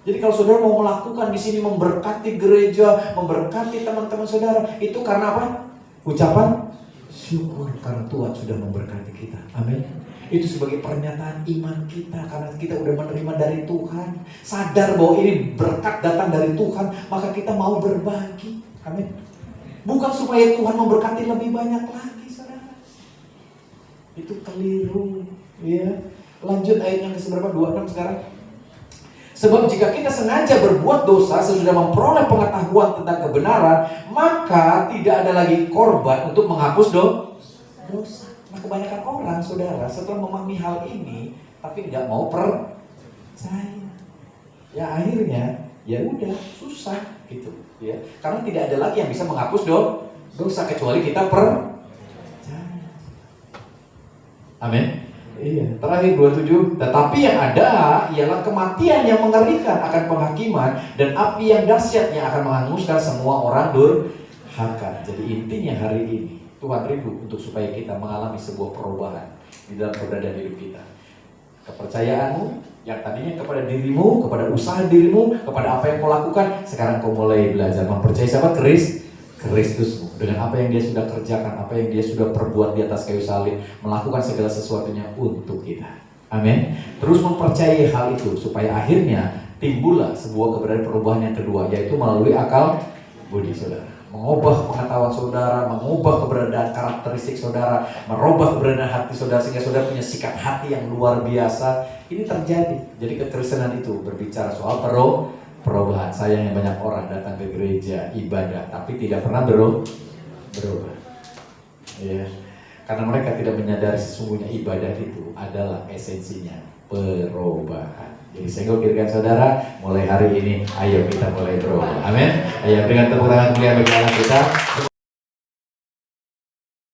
Jadi kalau saudara mau melakukan di sini, memberkati gereja, memberkati teman-teman saudara, itu karena apa? Ucapan syukur karena Tuhan sudah memberkati kita. Amin. Itu sebagai pernyataan iman kita karena kita udah menerima dari Tuhan, sadar bahwa ini berkat datang dari Tuhan, maka kita mau berbagi. Amin. Bukan supaya Tuhan memberkati lebih banyak lagi, saudara. Itu keliru, ya. Lanjut ayat yang ke-26 sekarang. Sebab jika kita sengaja berbuat dosa sesudah memperoleh pengetahuan tentang kebenaran, maka tidak ada lagi korban untuk menghapus dosa. Nah, kebanyakan orang, saudara, setelah memahami hal ini, tapi nggak mau percaya. Ya akhirnya, ya udah susah gitu, ya. Karena tidak ada lagi yang bisa menghapus dosa kecuali kita percaya. Amin. Iya. Terakhir 27. Tetapi yang ada ialah kematian yang mengerikan akan penghakiman dan api yang dahsyat yang akan menghanguskan semua orang durhaka. Jadi intinya hari ini Tuhan rindu untuk supaya kita mengalami sebuah perubahan di dalam keberadaan hidup kita. Kepercayaanmu yang tadinya kepada dirimu, kepada usaha dirimu, kepada apa yang kau lakukan, sekarang kau mulai belajar mempercayai siapa? Kristusmu. Dengan apa yang Dia sudah kerjakan, apa yang Dia sudah perbuat di atas kayu salib, melakukan segala sesuatunya untuk kita. Amin. Terus mempercayai hal itu supaya akhirnya timbullah sebuah keberadaan perubahan yang kedua, yaitu melalui akal budi saudara. Mengubah pengetahuan saudara, mengubah keberadaan karakteristik saudara, merubah keberadaan hati saudara sehingga saudara punya sikap hati yang luar biasa. Ini terjadi. Jadi kekristenan itu berbicara soal perubahan. Sayangnya banyak orang datang ke gereja ibadah tapi tidak pernah berubah. Ya. Karena mereka tidak menyadari sesungguhnya ibadah itu adalah esensinya perubahan. Jadi saya gokilkan saudara, mulai hari ini ayo kita mulai berubah. Amin. Ayo berikan tepuk tangan kemuliaan bagi Allah kita.